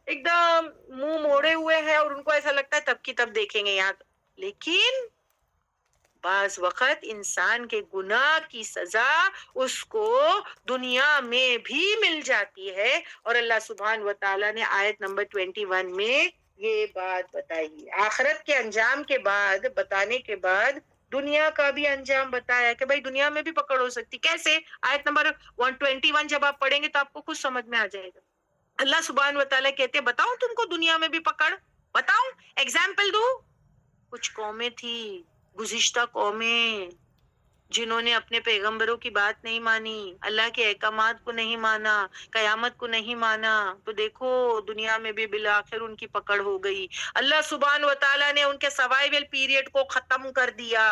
ایک دم منہ موڑے ہوئے ہیں اور ان کو ایسا لگتا ہے تب کی تب دیکھیں گے یہاں تو۔ لیکن بعض وقت انسان کے گناہ کی سزا اس کو دنیا میں بھی مل جاتی ہے، اور اللہ سبحان و تعالیٰ نے آیت نمبر 21 میں یہ بات بتائی، آخرت کے انجام کے بعد بتانے کے بعد دنیا کا بھی انجام بتایا کہ بھائی دنیا میں بھی پکڑ ہو سکتی۔ کیسے؟ آیت نمبر 121 جب آپ پڑھیں گے تو آپ کو کچھ سمجھ میں آ جائے گا۔ اللہ سبحان و تعالیٰ کہتے ہیں بتاؤں تم کو دنیا میں بھی پکڑ، بتاؤں ایگزامپل دوں؟ کچھ قومیں تھی، گزشتہ قومیں، جنہوں نے اپنے پیغمبروں کی بات نہیں مانی، اللہ کے احکامات کو نہیں مانا، قیامت کو نہیں مانا، تو دیکھو دنیا میں بھی بالآخر ان کی پکڑ ہو گئی۔ اللہ سبحانہ و تعالیٰ نے ان کے سروائیول پیریڈ کو ختم کر دیا۔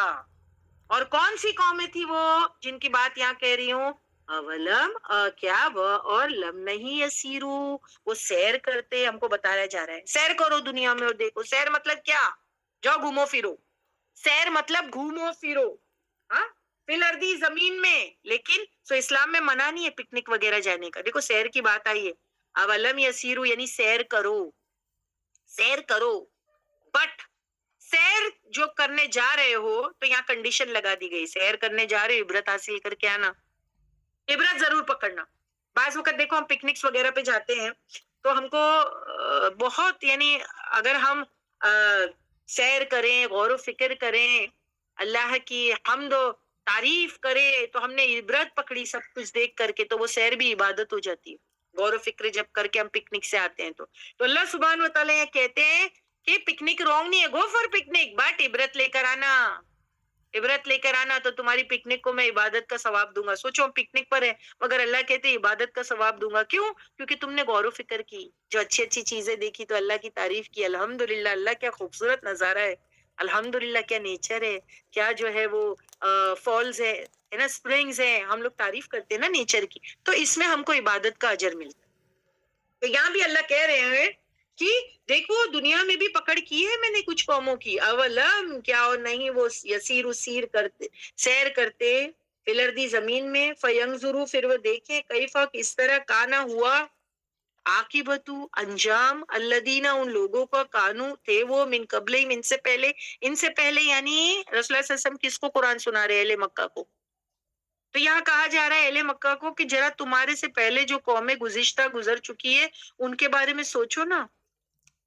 اور کون سی قومیں تھی وہ جن کی بات یہاں کہہ رہی ہوں؟ اولم کیا وہ اور لم نہیں یسیرو، وہ سیر کرتے، ہم کو بتایا جا رہا ہے سیر کرو دنیا میں اور دیکھو۔ سیر مطلب کیا؟ جاؤ گھومو پھرو، سیر مطلب گھومو پھرو، ہاں فی الارضی زمین میں۔ لیکن سو اسلام میں منع نہیں ہے پکنک وغیرہ جانے کا۔ دیکھو سیر کی بات آئی ہے، اولم یسیرو یعنی سیر کرو، سیر کرو، بٹ سیر جو کرنے جا رہے ہو تو یہاں کنڈیشن لگا دی گئی، سیر کرنے جا رہے ہو عبرت حاصل کر کے آنا، عبرت ضرور پکڑنا۔ بعض وقت دیکھو ہم پکنکس وغیرہ پہ جاتے ہیں تو ہم کو بہت یعنی اگر ہم سیر کریں، غور و فکر کریں، اللہ کی حمد و تعریف کرے تو ہم نے عبرت پکڑی سب کچھ دیکھ کر کے، تو وہ سیر بھی عبادت ہو جاتی ہے۔ غور و فکر جب کر کے ہم پکنک سے آتے ہیں تو اللہ سبحانہ و تعالیٰ یہ کہتے ہیں کہ پکنک رونگ نہیں ہے، گو فار پکنک، بٹ عبرت لے کر آنا، عبرت لے کر آنا، تو تمہاری پکنک کو میں عبادت کا ثواب دوں گا۔ سوچو ہم پکنک پر ہیں مگر اللہ کہتے ہیں عبادت کا ثواب دوں گا۔ کیوں؟ کیونکہ تم نے غور و فکر کی، جو اچھی اچھی چیزیں دیکھی تو اللہ کی تعریف کی، الحمدللہ اللہ کیا خوبصورت نظارہ ہے، الحمدللہ کیا نیچر ہے، کیا جو ہے وہ فالز ہے نا، سپرنگز ہیں، ہم لوگ تعریف کرتے ہیں نا نیچر کی، تو اس میں ہم کو عبادت کا اجر ملتا ہے۔ تو یہاں بھی اللہ کہہ رہے ہیں کہ دیکھو دنیا میں بھی پکڑ کی ہے میں نے کچھ قوموں کی، اولم کیا اور نہیں وہ یسیر سیر کرتے، سیر کرتے فی الارض زمین میں، فینظروا پھر وہ دیکھیں، کیفا کس طرح، کانا ہوا، عاقبتو انجام، الذین ان لوگوں کا، کانو تھے وہ، من قبلہم ان سے پہلے، ان سے پہلے یعنی رسول اللہ صلی اللہ علیہ وسلم کس کو قرآن سنا رہے ہیں؟ اہل مکہ کو۔ تو یہاں کہا جا رہا ہے اہل مکہ کو کہ ذرا تمہارے سے پہلے جو قومیں گزشتہ گزر چکی ہے ان کے بارے میں سوچو نا،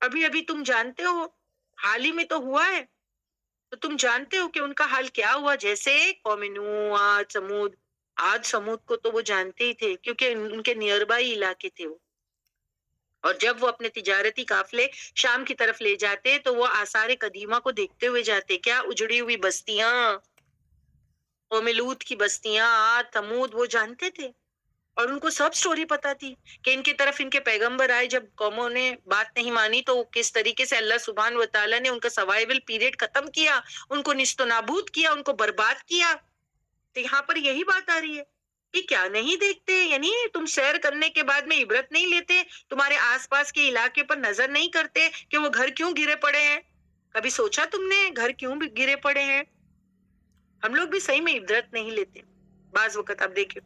ابھی ابھی تم جانتے ہو، حال ہی میں تو ہوا ہے، تو تم جانتے ہو کہ ان کا حال کیا ہوا۔ جیسے قوم نوح، عاد، سمود، عاد سمود کو تو وہ جانتے ہی تھے کیونکہ ان کے نیئر بائی علاقے تھے وہ، اور جب وہ اپنے تجارتی قافلے شام کی طرف لے جاتے تو وہ آثار قدیمہ کو دیکھتے ہوئے جاتے، کیا اجڑی ہوئی بستیاں، قوم لوط کی بستیاں، عاد، ثمود، وہ جانتے تھے اور ان کو سب سٹوری پتا تھی کہ ان کی طرف ان کے پیغمبر آئے، جب قوموں نے بات نہیں مانی تو کس طریقے سے اللہ سبحانہ و تعالیٰ نے ان کا سروائیول پیریڈ ختم کیا، ان کو نیست و نابود کیا، ان کو برباد کیا۔ تو یہاں پر یہی بات آ رہی ہے کہ کیا نہیں دیکھتے، یعنی تم سیر کرنے کے بعد میں عبرت نہیں لیتے، تمہارے آس پاس کے علاقے پر نظر نہیں کرتے کہ وہ گھر کیوں گرے پڑے ہیں؟ کبھی سوچا تم نے گھر کیوں بھی گرے پڑے ہیں؟ ہم لوگ بھی صحیح میں عبرت نہیں لیتے بعض وقت۔ آپ دیکھیں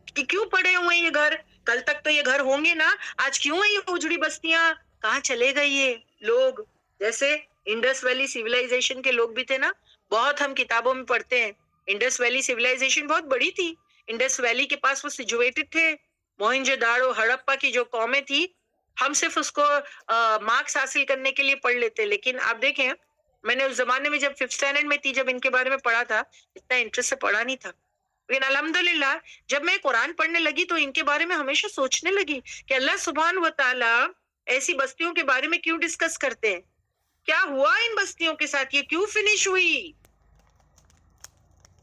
کہ کیوں پڑے ہوئے یہ گھر، کل تک تو یہ گھر ہوں گے نا، آج کیوں ہے یہ اجڑی بستیاں، کہاں چلے گئے یہ لوگ؟ جیسے انڈس ویلی سیولائزیشن کے لوگ بھی تھے نا، بہت ہم کتابوں میں پڑھتے ہیں، انڈس ویلی سیولائزیشن بہت بڑی تھی، انڈس ویلی کے پاس وہ سچویٹڈ تھے، موہنجو داڑو، ہڑپا کی جو قومیں تھی، ہم صرف اس کو مارکس حاصل کرنے کے لیے پڑھ لیتے، لیکن آپ دیکھیں میں نے اس زمانے میں جب 5th اسٹینڈرڈ میں تھی، جب ان کے بارے میں پڑھا تھا، اتنا انٹرسٹ سے پڑھا نہیں تھا، لیکن الحمدللہ جب میں قرآن پڑھنے لگی تو ان کے بارے میں ہمیشہ سوچنے لگی کہ اللہ سبحانہ و تعالیٰ ایسی بستیوں کے بارے میں کیوں ڈسکس کرتے ہیں، کیا ہوا ان بستیوں کے ساتھ، یہ کیوں فنش ہوئی؟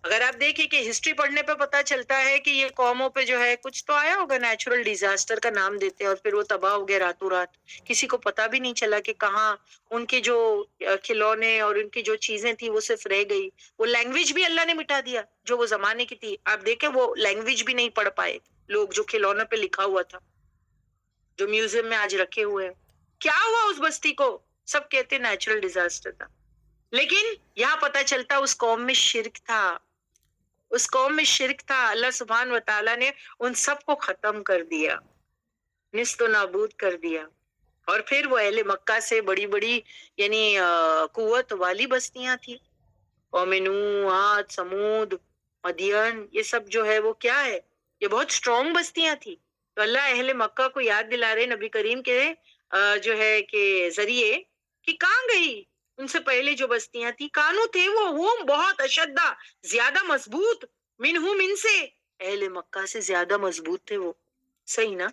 اگر آپ دیکھیں کہ ہسٹری پڑھنے پہ پتا چلتا ہے کہ یہ قوموں پہ جو ہے کچھ تو آیا ہوگا نیچرل ڈیزاسٹر کا نام دیتے ہیں اور پھر وہ تباہ ہو گئے راتوں رات. کسی کو پتا بھی نہیں چلا کہ کہاں ان کے جو کھلونے اور ان کی جو چیزیں تھی وہ صرف رہ گئی. وہ لینگویج بھی اللہ نے مٹا دیا جو وہ زمانے کی تھی. آپ دیکھیں وہ لینگویج بھی نہیں پڑھ پائے لوگ جو کھلونوں پہ لکھا ہوا تھا جو میوزیم میں آج رکھے ہوئے ہیں. کیا ہوا اس بستی کو؟ سب کہتے نیچرل ڈیزاسٹر تھا. لیکن یہاں پتا چلتا اس قوم میں شرک تھا. اس قوم میں شرک تھا. اللہ سبحان و تعالیٰ نے ان سب کو ختم کر دیا, نیست و نابود کر دیا. اور پھر وہ اہل مکہ سے بڑی بڑی یعنی قوت والی بستیاں تھی. قوم نوح, عاد, سمود, مدین, یہ سب جو ہے وہ کیا ہے, یہ بہت سٹرونگ بستیاں تھی. تو اللہ اہل مکہ کو یاد دلا رہے نبی کریم کے جو ہے کہ ذریعے کہ کہاں گئی ان سے پہلے جو بستیاں تھی. کانو تھے وہ ہم بہت اشدہ, زیادہ مضبوط, منہم ان سے, اہل مکہ سے زیادہ مضبوط تھے وہ. صحیح نا,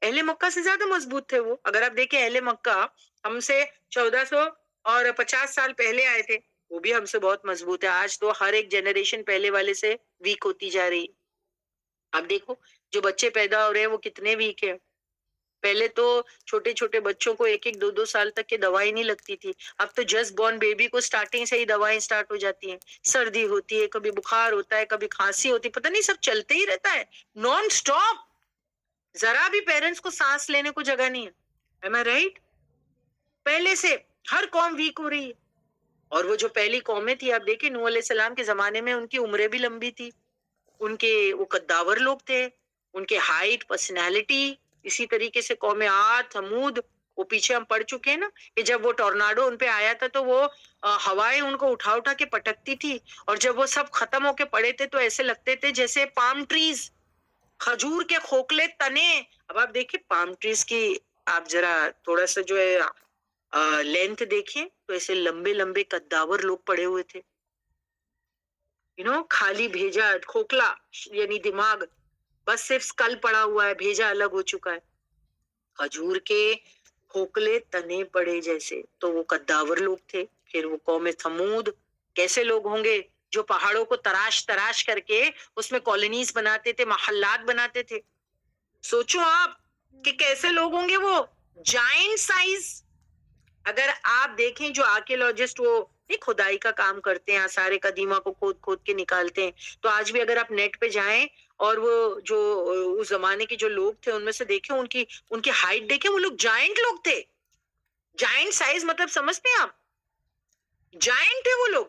اہل مکہ سے زیادہ مضبوط تھے وہ. اگر آپ دیکھیں اہل مکہ ہم سے 1450 سال پہلے آئے تھے, وہ بھی ہم سے بہت مضبوط ہے. آج تو ہر ایک جنریشن پہلے والے سے ویک ہوتی جا رہی. اب دیکھو جو بچے پیدا ہو رہے ہیں وہ کتنے ویک ہیں. پہلے تو چھوٹے چھوٹے بچوں کو 1-2 سال تک کی دوائی نہیں لگتی تھی. اب تو جسٹ بورن بیبی کو سٹارٹنگ سے ہی دوائیں سٹارٹ ہو جاتی ہیں. سردی ہوتی ہے, کبھی بخار ہوتا ہے, کبھی کھانسی ہوتی ہے, پتہ نہیں سب چلتے ہی رہتا ہے نان سٹاپ. ذرا بھی پیرنٹس کو سانس لینے کو جگہ نہیں ہے. Am I right؟ پہلے سے ہر قوم ویک ہو رہی ہے. اور وہ جو پہلی قومیں تھی آپ دیکھیں نوح علیہ السلام کے زمانے میں ان کی عمریں بھی لمبی تھی. ان کے وہ قداور لوگ تھے, ان کے ہائٹ, پرسنالٹی. اسی طریقے سے قوم عاد, ثمود, وہ پیچھے ہم پڑھ چکے ہیں نا کہ جب وہ ٹورناڈو ان پہ آیا تھا تو وہ ہوائیں ان کو اٹھا اٹھا کے پٹکتی تھی, اور جب وہ سب ختم ہو کے پڑے تھے تو ایسے لگتے تھے جیسے پام ٹریز, کھجور کے کھوکھلے تنے. اب آپ دیکھیں پام ٹریز کی آپ ذرا تھوڑا سا جو ہے لینتھ دیکھیں تو ایسے لمبے لمبے قداور لوگ پڑے ہوئے تھے. خالی بھیجا کھوکھلا یعنی دماغ, بس صرف اسکل پڑا ہوا ہے, بھیجا الگ ہو چکا ہے. کھجور کے کھوکھلے تنے پڑے جیسے, تو وہ قداور لوگ تھے. پھر وہ قوم ثمود, کیسے لوگ ہوں گے جو پہاڑوں کو تراش تراش کر کے اس میں کالونیز بناتے تھے, محلات بناتے تھے. سوچو آپ کہ کیسے لوگ ہوں گے وہ, جائنٹ سائز. اگر آپ دیکھیں جو آرکیولوجسٹ وہ کھدائی کا کام کرتے ہیں, آثار قدیمہ کو کھود کھود کے نکالتے ہیں, تو آج بھی اگر آپ نیٹ پہ جائیں اور وہ جو اس زمانے کے جو لوگ تھے ان میں سے دیکھیں ان کی ہائٹ دیکھیں, وہ لوگ جائنٹ لوگ تھے. جائنٹ سائز مطلب سمجھتے ہیں آپ, جائنٹ ہے وہ لوگ.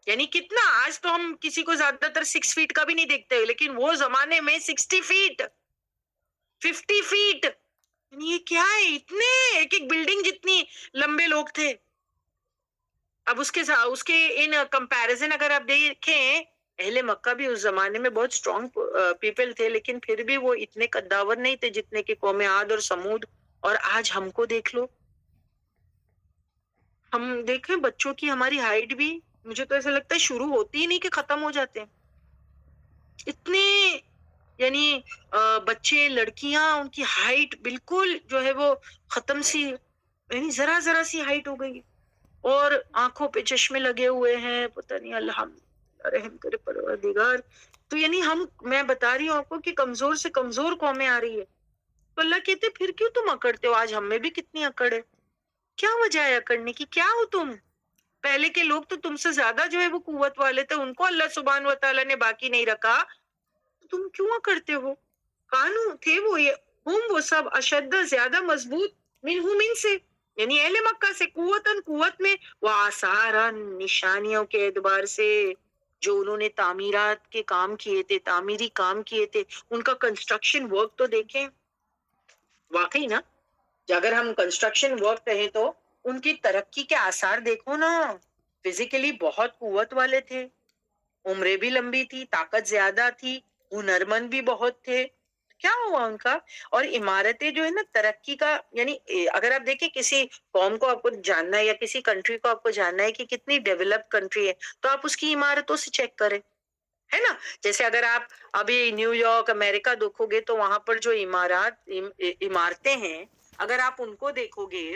یعنی کتنا, آج تو ہم کسی کو زیادہ تر 6 فیٹ کا بھی نہیں دیکھتے, لیکن وہ زمانے میں 60 فیٹ 50 فیٹ, یہ کیا ہے, اتنے ایک ایک بلڈنگ جتنی لمبے لوگ تھے. اب اس کے ان کمپیریزن اگر آپ دیکھیں, اہل مکہ بھی اس زمانے میں بہت سٹرونگ پیپل تھے, لیکن پھر بھی وہ اتنے قداور نہیں تھے جتنے کہ قوم عاد اور سمود. اور آج ہم کو دیکھ لو, ہم دیکھیں بچوں کی ہماری ہائٹ بھی مجھے تو ایسا لگتا ہے شروع ہوتی ہی نہیں کہ ختم ہو جاتے ہیں. اتنے یعنی بچے لڑکیاں ان کی ہائٹ بالکل جو ہے وہ ختم سی, یعنی ذرا ذرا سی ہائٹ ہو گئی, اور آنکھوں پہ چشمے لگے ہوئے ہیں. پتہ نہیں, اللہ رحم کرے پروردگار. تو یعنی میں بتا رہی ہوں آپ کو کہ کمزور سے کمزور قومیں آ رہی ہے. تو اللہ کہتے پھر کیوں تم اکڑتے ہو؟ آج ہم میں بھی کتنی اکڑ ہے. کیا وجہ ہے اکڑنے کی؟ کیا ہو تم؟ پہلے کے لوگ تو تم سے زیادہ جو ہے وہ قوت والے تھے, ان کو اللہ سبحانہ و تعالیٰ نے باقی نہیں رکھا, تم کیوں اکڑتے ہو؟ کانو تھے وہ سب اشد, زیادہ مضبوط, منہم ان سے یعنی اہل مکہ سے, قوت میں, وہ آثارن نشانیوں کے اعتبار سے, جو انہوں نے تعمیرات کے کام کیے تھے, تعمیری کام کیے تھے, ان کا کنسٹرکشن ورک تو دیکھیں. واقعی نا, اگر ہم کنسٹرکشن ورک کہیں تو ان کی ترقی کے آثار دیکھو نا, فزیکلی بہت قوت والے تھے, عمریں بھی لمبی تھی, طاقت زیادہ تھی, ہنرمند بھی بہت تھے. کیا ہوا ان کا؟ اور عمارتیں جو ہے نا ترقی کا, یعنی اگر آپ دیکھیں کسی قوم کو آپ کو جاننا ہے یا کسی کنٹری کو آپ کو جاننا ہے کہ کتنی ڈیولپ کنٹری ہے, تو آپ اس کی عمارتوں سے چیک کریں, ہے نا. جیسے اگر آپ ابھی نیو یارک امریکہ دیکھو گے تو وہاں پر جو عمارتیں ہیں, اگر آپ ان کو دیکھو گے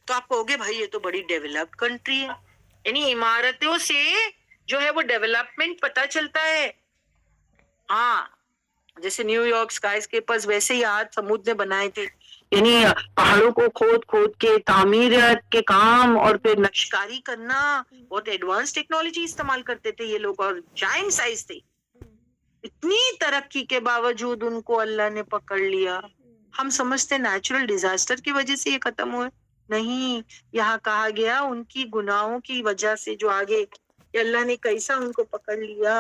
تو آپ کہو گے بھائی یہ تو بڑی ڈیولپڈ کنٹری ہے. یعنی عمارتوں سے جو ہے وہ ڈیولپمنٹ پتا چلتا ہے. ہاں جیسے نیو یارک اسکائی اسکیپرز ویسے ہی آج سمود نے بنائے تھے, یعنی پہاڑوں کو کھود کھود کے تعمیرات کے کام اور پھر نقشکاری کرنا, بہت ایڈوانس ٹیکنالوجی استعمال کرتے تھے یہ لوگ, اور جائنٹ سائز تھے. اتنی ترقی کے باوجود ان کو اللہ نے پکڑ لیا. ہم سمجھتے نیچرل ڈیزاسٹر کی وجہ سے یہ ختم ہوئے, نہیں, یہاں کہا گیا ان کی گناہوں کی وجہ سے جو آگے کہ اللہ نے کیسا ان کو پکڑ لیا.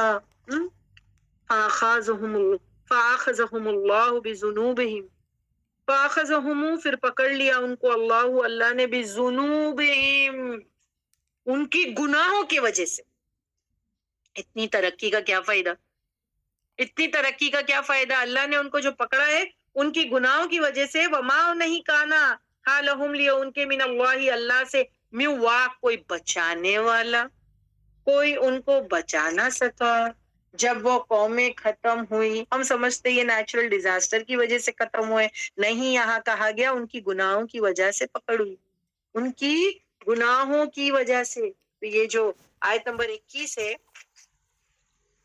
فَأَخَذَهُمُ اللَّهُ بِذُنُوبِهِمْ, فَأَخَذَهُمُ پھر پکڑ لیا ان کو اللہ نے بِذُنُوبِهِمْ, ان کی گناہوں کی وجہ سے. اتنی ترقی کا کیا فائدہ, اتنی ترقی کا کیا فائدہ, اللہ نے ان کو جو پکڑا ہے ان کی گناہوں کی وجہ سے. وما نہیں کانا حالہم لیا ان کے من اللہ, اللہ سے من واق, کوئی بچانے والا, کوئی ان کو بچا نہ سکا جب وہ قومیں ختم ہوئی. ہم سمجھتے یہ نیچرل ڈیزاسٹر کی وجہ سے ختم ہوئے, نہیں, یہاں کہا گیا ان کی گناہوں کی وجہ سے پکڑ ہوئی, ان کی گناہوں کی وجہ سے. تو یہ جو آیت نمبر 21 ہے,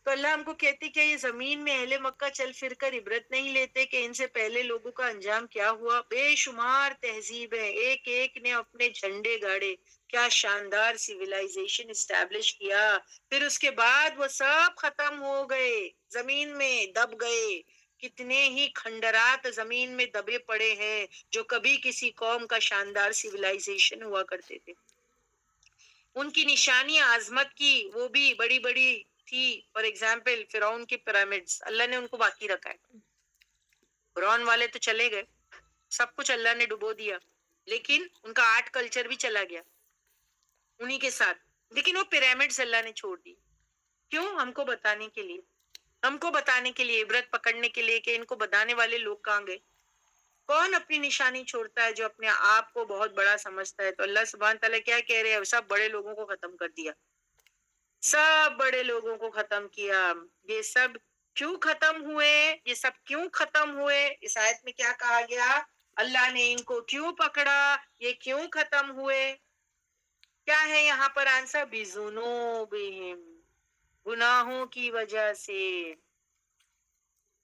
تو اللہ ہم کو کہتے کہ یہ زمین میں اہل مکہ چل پھر کر عبرت نہیں لیتے کہ ان سے پہلے لوگوں کا انجام کیا ہوا. بے شمار تہذیب ہے, ایک ایک نے اپنے جھنڈے گاڑے, کیا شاندار سیولائزیشن اسٹیبلش کیا, پھر اس کے بعد وہ سب ختم ہو گئے, زمین میں دب گئے. کتنے ہی کھنڈرات زمین میں دبے پڑے ہیں جو کبھی کسی قوم کا شاندار سیولائزیشن ہوا کرتے تھے. ان کی نشانی عظمت کی وہ بھی بڑی بڑی تھی. فار ایگزامپل فرعون کی پیرامڈز, اللہ نے ان کو باقی رکھا ہے. فرعون والے تو چلے گئے, سب کچھ اللہ نے ڈبو دیا, لیکن ان کا آرٹ کلچر بھی چلا گیا انہی کے ساتھ. لیکن وہ پیرامڈز اللہ نے چھوڑ دی. کیوں؟ ہم کو بتانے کے لیے, ہم کو بتانے کے لیے, عبرت پکڑنے کے لیے کہ ان کو بتانے والے لوگ کہاں گئے. کون اپنی نشانی چھوڑتا ہے جو اپنے آپ کو بہت بڑا سمجھتا ہے. تو اللہ سبحانہ تعالیٰ کیا کہہ رہے ہیں, سب بڑے لوگوں کو ختم کر دیا, سب بڑے لوگوں کو ختم کیا. یہ سب کیوں ختم ہوئے, یہ سب کیوں ختم ہوئے, اس آیت میں کیا کہا گیا, اللہ نے ان کو کیوں پکڑا, یہ کیوں ختم ہوئے. کیا ہے یہاں پر آنسر, بِذُنُوبِهِمْ, گناہوں کی وجہ سے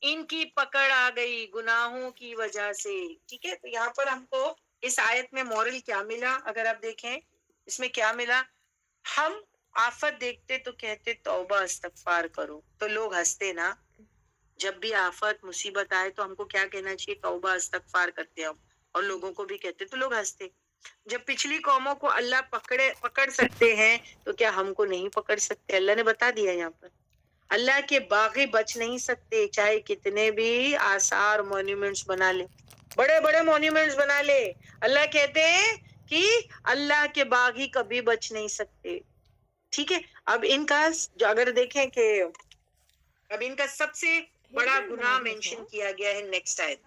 ان کی پکڑ آ گئی, گناہوں کی وجہ سے. ٹھیک ہے, تو یہاں پر ہم کو اس آیت میں مورل کیا ملا, اگر آپ دیکھیں اس میں کیا ملا. ہم آفت دیکھتے تو کہتے توبہ استغفار کرو, تو لوگ ہنستے نا. جب بھی آفت مصیبت آئے تو ہم کو کیا کہنا چاہیے, توبہ استغفار کرتے ہم, اور لوگوں کو بھی کہتے تو لوگ ہنستے. جب پچھلی قوموں کو اللہ پکڑ سکتے ہیں تو کیا ہم کو نہیں پکڑ سکتے. اللہ نے بتا دیا یہاں پر, اللہ کے باغی بچ نہیں سکتے, چاہے کتنے بھی آثار مونیومنٹس بنا لے, بڑے بڑے مونیومنٹس بنا لے. اللہ کہتے ہیں کہ اللہ کے باغی کبھی بچ نہیں سکتے. ٹھیک ہے, اب ان کا جو اگر دیکھیں کہ اب ان کا سب سے بڑا گناہ مینشن کیا گیا ہے نیکسٹ آیت.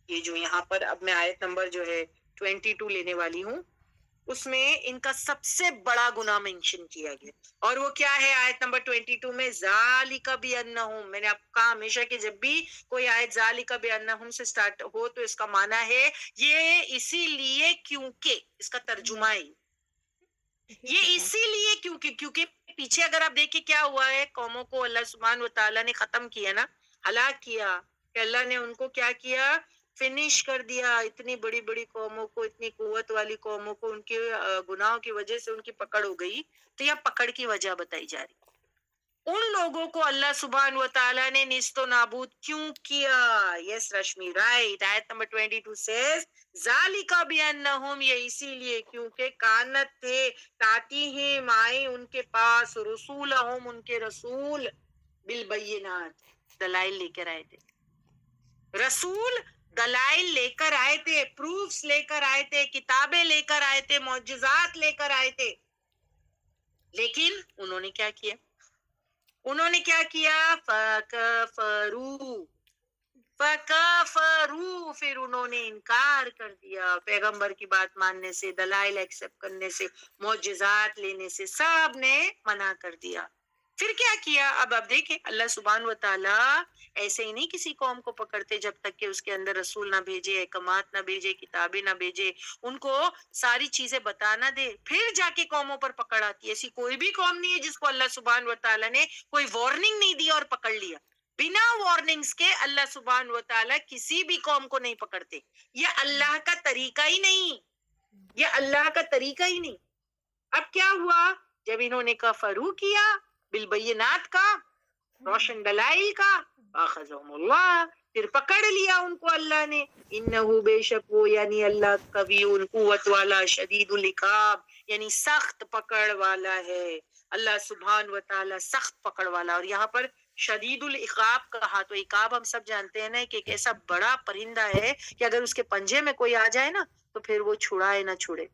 یہ جو یہاں پر اب میں آیت نمبر جو ہے 22 لینے والی ہوں, اس میں ان کا سب سے بڑا گناہ مینشن کیا گیا. اور وہ کیا ہے آیت نمبر 22 میں, ذالک بانہم. میں نے آپ کو کہا ہمیشہ کہ جب بھی کوئی آیت ذالک بانہم سے سٹارٹ ہو تو اس کا معنی ہے یہ اسی لیے کیونکہ, اس کا ترجمہ ہے یہ اسی لیے کیونکہ پیچھے اگر آپ دیکھیں کیا ہوا ہے, قوموں کو اللہ سبحانہ و تعالیٰ نے ختم کیا نا, ہلاک کیا, کہ اللہ نے ان کو کیا کیا, فنش کر دیا. اتنی بڑی بڑی قوموں کو, اتنی قوت والی قوموں کو ان کے گناہوں کی وجہ سے ان کی پکڑ ہو گئی. تو یہ پکڑ کی وجہ بتائی جا رہی, ان لوگوں کو اللہ سبحانہ و تعالیٰ نے نیست و نابود کیوں کیا. یس رشمی, رائٹ. آیت نمبر 22 says ذالک بانہم, یہ اسی لیے کیونکہ کانت تھے, تاتیہم, آئے ان کے پاس, رسولہم, ان کے رسول, بالبینات, دلائل لے کر آئے تھے. رسول دلائل لے کر آئے تھے, پروفس لے کر آئے تھے, کتابیں لے کر آئے تھے, معجزات لے کر آئے تھے. لیکن انہوں نے کیا کیا, انہوں نے کیا کیا, فکفروا, پھر انہوں نے انکار کر دیا. پیغمبر کی بات ماننے سے, دلائل ایکسپٹ کرنے سے, معجزات لینے سے, سب نے منع کر دیا. پھر کیا کیا؟ اب آپ دیکھیں اللہ سبحان و تعالیٰ ایسے ہی نہیں کسی قوم کو پکڑتے جب تک کہ اس کے اندر رسول نہ بھیجے، احکامات نہ بھیجے، کتابیں نہ بھیجے، ان کو ساری چیزیں بتا نہ دے، پھر جا کے قوموں پر پکڑ آتی ہے۔ ایسی کوئی بھی قوم نہیں ہے جس کو اللہ سبحان و تعالیٰ نے کوئی وارننگ نہیں دی اور پکڑ لیا۔ بنا وارننگز کے اللہ سبحان و تعالیٰ کسی بھی قوم کو نہیں پکڑتے۔ یہ اللہ کا طریقہ ہی نہیں، یہ اللہ کا طریقہ ہی نہیں۔ اب کیا ہوا؟ جب انہوں نے کفرو کیا بالبینات کا، روشن دلائل کا، اخذہم اللہ، پھر پکڑ لیا ان کو اللہ نے۔ انہو بے شک وہ یعنی اللہ قوی قوت والا، شدید العقاب یعنی سخت پکڑ والا ہے۔ اللہ سبحان و تعالی سخت پکڑ والا، اور یہاں پر شدید العقاب کہا تو عقاب ہم سب جانتے ہیں نا کہ ایک ایسا بڑا پرندہ ہے کہ اگر اس کے پنجے میں کوئی آ جائے نا تو پھر وہ چھڑائے نہ چھڑے۔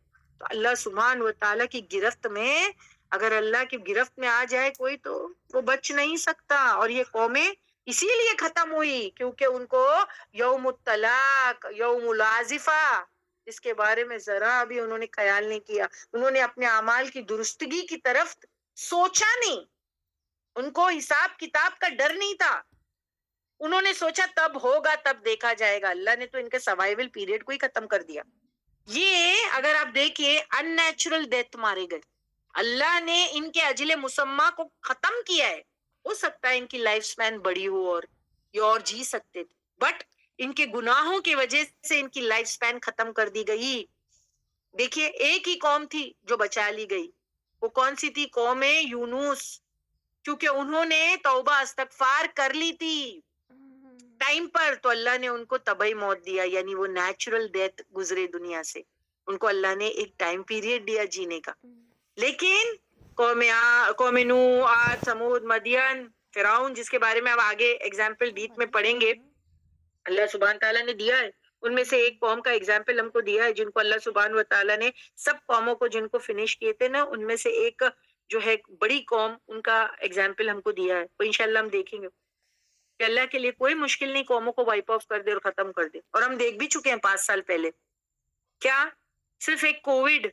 تو اللہ سبحان و تعالیٰ کی گرفت میں، اگر اللہ کی گرفت میں آ جائے کوئی تو وہ بچ نہیں سکتا۔ اور یہ قومیں اسی لیے ختم ہوئی کیونکہ ان کو یوم الطلاق، یوم العازفہ، اس کے بارے میں ذرا بھی انہوں نے خیال نہیں کیا۔ انہوں نے اپنے اعمال کی درستگی کی طرف سوچا نہیں، ان کو حساب کتاب کا ڈر نہیں تھا۔ انہوں نے سوچا تب ہوگا، تب دیکھا جائے گا۔ اللہ نے تو ان کے سروائیول پیریڈ کو ہی ختم کر دیا۔ یہ اگر آپ دیکھیے ان نیچرل ڈیتھ مارے گئے، اللہ نے ان کے اجل مسمہ کو ختم کیا ہے۔ ہو سکتا ہے ان کی لائف سپین بڑی ہو اور یہ اور جی سکتے تھے، بٹ ان کے گناہوں کی وجہ سے ان کی لائف سپین ختم کر دی گئی۔ دیکھیے ایک ہی قوم تھی جو بچا لی گئی، وہ کون سی تھی؟ قوم یونس، کیونکہ انہوں نے توبہ استغفار کر لی تھی ٹائم پر، تو اللہ نے ان کو طبعی موت دیا، یعنی وہ نیچرل ڈیتھ گزرے دنیا سے۔ ان کو اللہ نے ایک ٹائم پیریڈ دیا جینے کا۔ لیکن قوم نوح، عاد، ثمود، مدین، فرعون، جس کے بارے میں اب آگے ایگزامپل ڈیٹ میں پڑھیں گے، اللہ سبحان تعالیٰ نے دیا ہے۔ ان میں سے ایک قوم کا ایگزامپل ہم کو دیا ہے جن کو اللہ سبحان و تعالیٰ نے سب قوموں کو جن کو فنش کیے تھے نا، ان میں سے ایک جو ہے بڑی قوم، ان کا ایگزامپل ہم کو دیا ہے، وہ انشاءاللہ ہم دیکھیں گے کہ اللہ کے لیے کوئی مشکل نہیں قوموں کو وائپ آف کر دے اور ختم کر دے۔ اور ہم دیکھ بھی چکے ہیں 5 سال پہلے کیا صرف ایک کووڈ،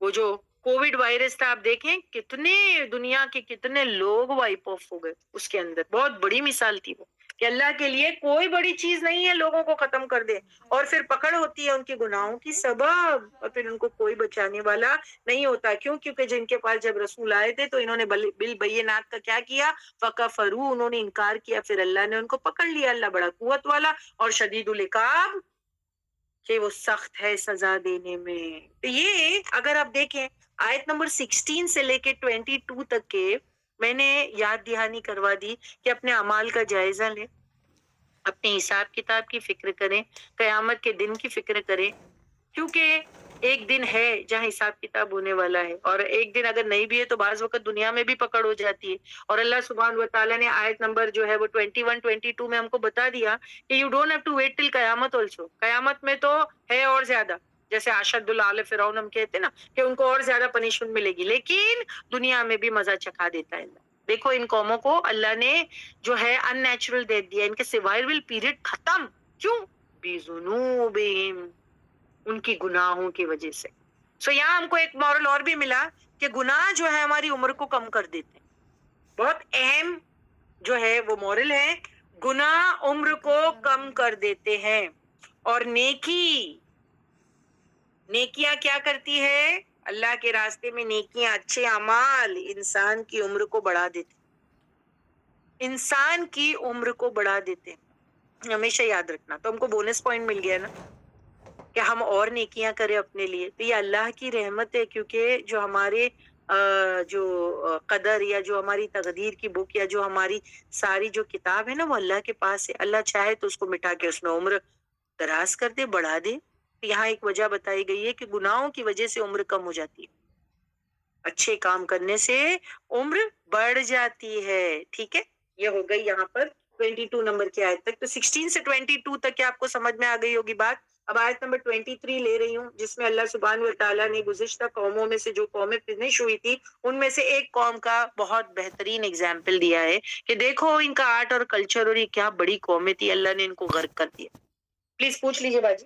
وہ جو کووڈ وائرس تھا، آپ دیکھیں کتنے دنیا کے کتنے لوگ وائپ آف ہو گئے اس کے اندر۔ بہت بڑی مثال تھی وہ کہ اللہ کے لیے کوئی بڑی چیز نہیں ہے لوگوں کو ختم کر دے، اور پھر پکڑ ہوتی ہے ان کے گناہوں کی سبب، اور پھر ان کو کوئی بچانے والا نہیں ہوتا۔ کیوں؟ کیونکہ جن کے پاس جب رسول آئے تھے تو انہوں نے بالبینات کا کیا کیا؟ فکفروا، انہوں نے انکار کیا، پھر اللہ نے ان کو پکڑ لیا۔ اللہ بڑا قوت والا اور شدید العقاب، کہ وہ سخت ہے سزا دینے میں۔ تو یہ اگر آپ دیکھیں آیت نمبر 16 سے لے کے 22 تک کے میں نے یاد دہانی کروا دی کہ اپنے اعمال کا جائزہ لیں، اپنے حساب کتاب کی فکر کریں، قیامت کے دن کی فکر کریں، کیونکہ ایک دن ہے جہاں حساب کتاب ہونے والا ہے، اور ایک دن اگر نہیں بھی ہے تو بعض وقت دنیا میں بھی پکڑ ہو جاتی ہے۔ اور اللہ سبحان و تعالیٰ نے آیت نمبر جو ہے وہ 21 22 میں ہم کو بتا دیا کہ you don't have to wait till قیامت آلسو، قیامت میں تو ہے اور زیادہ، جیسے اشد العال فرعون ہم کہتے نا کہ ان کو اور زیادہ پنشمنٹ ملے گی، لیکن دنیا میں بھی مزہ چکھا دیتا ہے اللہ۔ دیکھو ان قوموں کو اللہ نے جو ہے ان نیچرل ڈیتھ دیا، ان کے سروائیول پیریڈ ختم، کیوں؟ بِذُنُوبِهِمْ، ان کی گناہوں کی وجہ سے۔ سو یہاں ہم کو ایک مورل اور بھی ملا کہ گناہ جو ہے ہماری عمر کو کم کر دیتے ہیں۔ بہت اہم جو ہے وہ مورل ہے، گناہ عمر کو کم کر دیتے ہیں، اور نیکیاں کیا کرتی ہے؟ اللہ کے راستے میں نیکیاں، اچھے اعمال انسان کی عمر کو بڑھا دیتے، انسان کی عمر کو بڑھا دیتے ہیں۔ ہمیشہ یاد رکھنا۔ تو ہم کو بونس پوائنٹ مل گیا نا کہ ہم اور نیکیاں کریں اپنے لیے، تو یہ اللہ کی رحمت ہے، کیونکہ جو ہمارے جو قدر یا جو ہماری تقدیر کی بک یا جو ہماری ساری جو کتاب ہے نا وہ اللہ کے پاس ہے۔ اللہ چاہے تو اس کو مٹا کے اس میں عمر دراز کر دے، بڑھا دے۔ یہاں ایک وجہ بتائی گئی ہے کہ گناہوں کی وجہ سے عمر کم ہو جاتی ہے، اچھے کام کرنے سے عمر بڑھ جاتی ہے۔ ٹھیک ہے، یہ ہو گئی یہاں پر 22 نمبر کی آیت تک۔ تو 16 سے 22 تک کیا آپ کو سمجھ میں آ گئی ہوگی بات؟ اب آیت نمبر 23 لے رہی ہوں، جس میں اللہ سبحانہ و تعالیٰ نے گزشتہ قوموں میں سے جو قومیں فنش ہوئی تھی ان میں سے ایک قوم کا بہت بہترین اگزامپل دیا ہے کہ دیکھو ان کا آرٹ اور کلچر، اور یہ کیا بڑی قومیں تھی، اللہ نے ان کو غرق کر دیا۔ پلیز پوچھ لیجیے باجی۔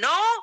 9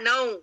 9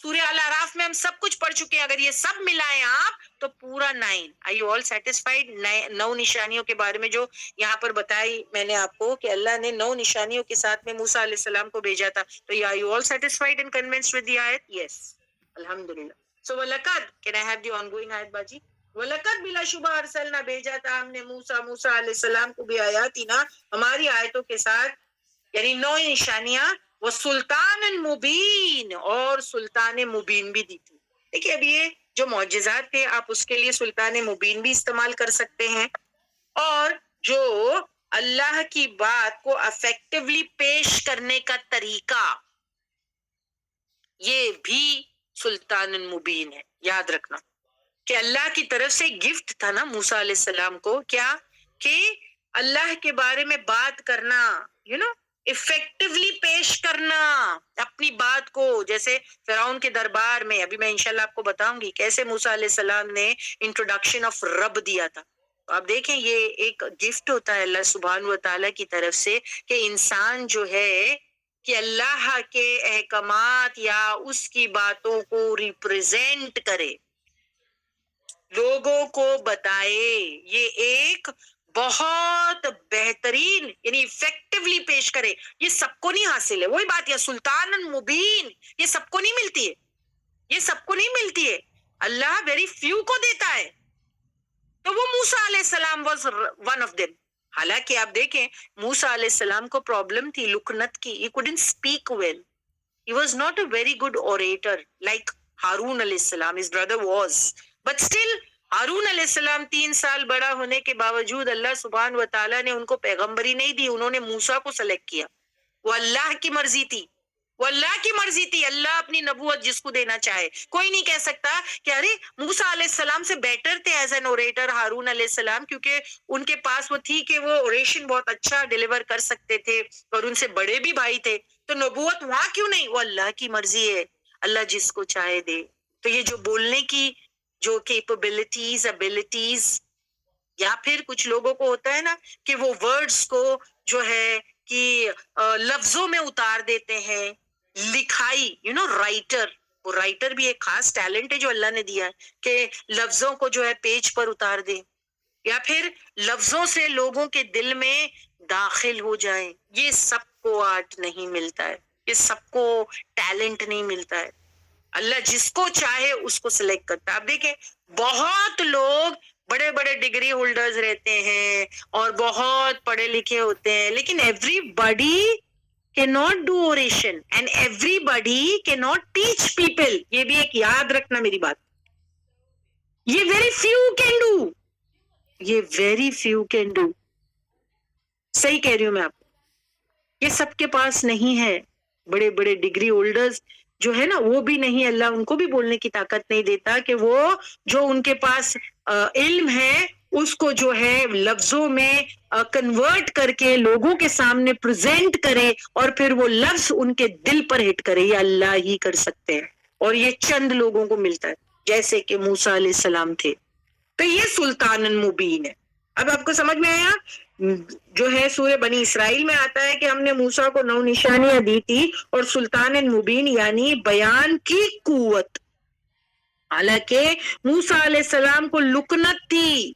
سورہ الاعراف میں ہم سب کچھ پڑھ چکے ہیں, اگر یہ سب ملائیں آپ تو پورا 9. Are you all satisfied? 9 نشانیوں کے بارے میں جو یہاں پر بتائی میں نے آپ کو کہ اللہ نے 9 نشانیوں کے ساتھ میں موسیٰ علیہ السلام کو بھیجا تھا, تو are you all satisfied and convinced with the آیت؟ یس, الحمدللہ. سو وَلَقَدْ, can I have the ongoing آیت باجی؟ وَلَقَدْ بلا شبہ ارسلنا, بھیجا تھا ہم نے موسیٰ علیہ السلام کو بھی آیاتنا, ہماری آیتوں کے ساتھ, یعنی 9 نشانیاں, وہ سلطان مبین, اور سلطان مبین بھی دی تھی. دیکھیے اب یہ جو معجزات تھے آپ اس کے لیے سلطان مبین بھی استعمال کر سکتے ہیں, اور جو اللہ کی بات کو افیکٹولی پیش کرنے کا طریقہ یہ بھی سلطان مبین ہے. یاد رکھنا کہ اللہ کی طرف سے گفٹ تھا نا موسیٰ علیہ السلام کو, کیا کہ اللہ کے بارے میں بات کرنا, افیکٹولی پیش کرنا اپنی بات کو. جیسے فرعون کے دربار میں, ابھی میں انشاءاللہ آپ کو بتاؤں گی کیسے موسیٰ علیہ السلام نے انٹروڈکشن آف رب دیا تھا. تو آپ دیکھیں یہ ایک گفٹ ہوتا ہے اللہ سبحانہ و تعالیٰ کی طرف سے کہ انسان جو ہے کہ اللہ کے احکامات یا اس کی باتوں کو ریپریزینٹ کرے, لوگوں کو بتائے. یہ ایک بہت بہترین, یعنی افیکٹولی پیش کرے. یہ سب کو نہیں حاصل ہے, وہی بات ہے سلطان مبین, یہ سب کو نہیں ملتی ہے, یہ سب کو نہیں ملتی ہے, اللہ ویری فیو کو دیتا ہے. تو وہ موسیٰ علیہ السلام واز ون آف دیم. حالانکہ آپ دیکھیں موسیٰ علیہ السلام کو پرابلم تھی لکنت کی, he couldn't speak well, he was not a very good orator like Haroon علیہ السلام, his brother was, but still Haroon علیہ السلام 3 سال بڑا ہونے کے باوجود اللہ سبحانہ و تعالیٰ نے ان کو پیغمبری نہیں دی, انہوں نے موسیٰ کو سلیکٹ کیا. وہ اللہ کی مرضی تھی, وہ اللہ کی مرضی تھی. اللہ اپنی نبوت جس کو دینا چاہے, کوئی نہیں کہہ سکتا کہ ارے موسیٰ علیہ السلام سے بیٹر تھے ایز این اوریٹر ہارون علیہ السلام, کیونکہ ان کے پاس وہ تھی کہ وہ اوریشن بہت اچھا ڈیلیور کر سکتے تھے اور ان سے بڑے بھی بھائی تھے, تو نبوت وہاں کیوں نہیں؟ وہ اللہ کی مرضی ہے, اللہ جس کو چاہے دے. تو یہ جو بولنے کی جو کیپبلٹیز, ابیلٹیز, یا پھر کچھ لوگوں کو ہوتا ہے نا کہ وہ ورڈز کو جو ہے کہ لفظوں میں اتار دیتے ہیں, لکھائی, رائٹر, وہ رائٹر بھی ایک خاص ٹیلنٹ ہے جو اللہ نے دیا ہے کہ لفظوں کو جو ہے پیج پر اتار دے, یا پھر لفظوں سے لوگوں کے دل میں داخل ہو جائیں. یہ سب کو آرٹ نہیں ملتا ہے, یہ سب کو ٹیلنٹ نہیں ملتا ہے. اللہ جس کو چاہے اس کو سلیکٹ کرتا ہے. آپ دیکھیں بہت لوگ بڑے بڑے ڈگری ہولڈرز رہتے ہیں اور بہت پڑھے لکھے ہوتے ہیں, لیکن every body cannot do oration and everybody cannot teach people. یہ بھی ایک یاد رکھنا میری بات, یہ very few can do, یہ very few can do. صحیح کہہ رہی ہوں میں آپ کو, یہ سب کے پاس نہیں ہے. بڑے بڑے ڈگری ہولڈرز جو ہے نا وہ بھی نہیں, اللہ ان کو بھی بولنے کی طاقت نہیں دیتا کہ وہ جو ان کے پاس علم ہے اس کو جو ہے لفظوں میں کنورٹ کر کے لوگوں کے سامنے پریزنٹ کرے اور پھر وہ لفظ ان کے دل پر ہٹ کرے. یہ اللہ ہی کر سکتے ہیں, اور یہ چند لوگوں کو ملتا ہے جیسے کہ موسیٰ علیہ السلام تھے. تو یہ سلطان مبین ہے. اب آپ کو سمجھ میں آیا؟ جو ہے سورہ بنی اسرائیل میں آتا ہے کہ ہم نے موسیٰ کو 9 نشانیاں دی تھی, اور سلطان مبین یعنی بیان کی قوت. حالانکہ موسیٰ علیہ السلام کو لکنت تھی,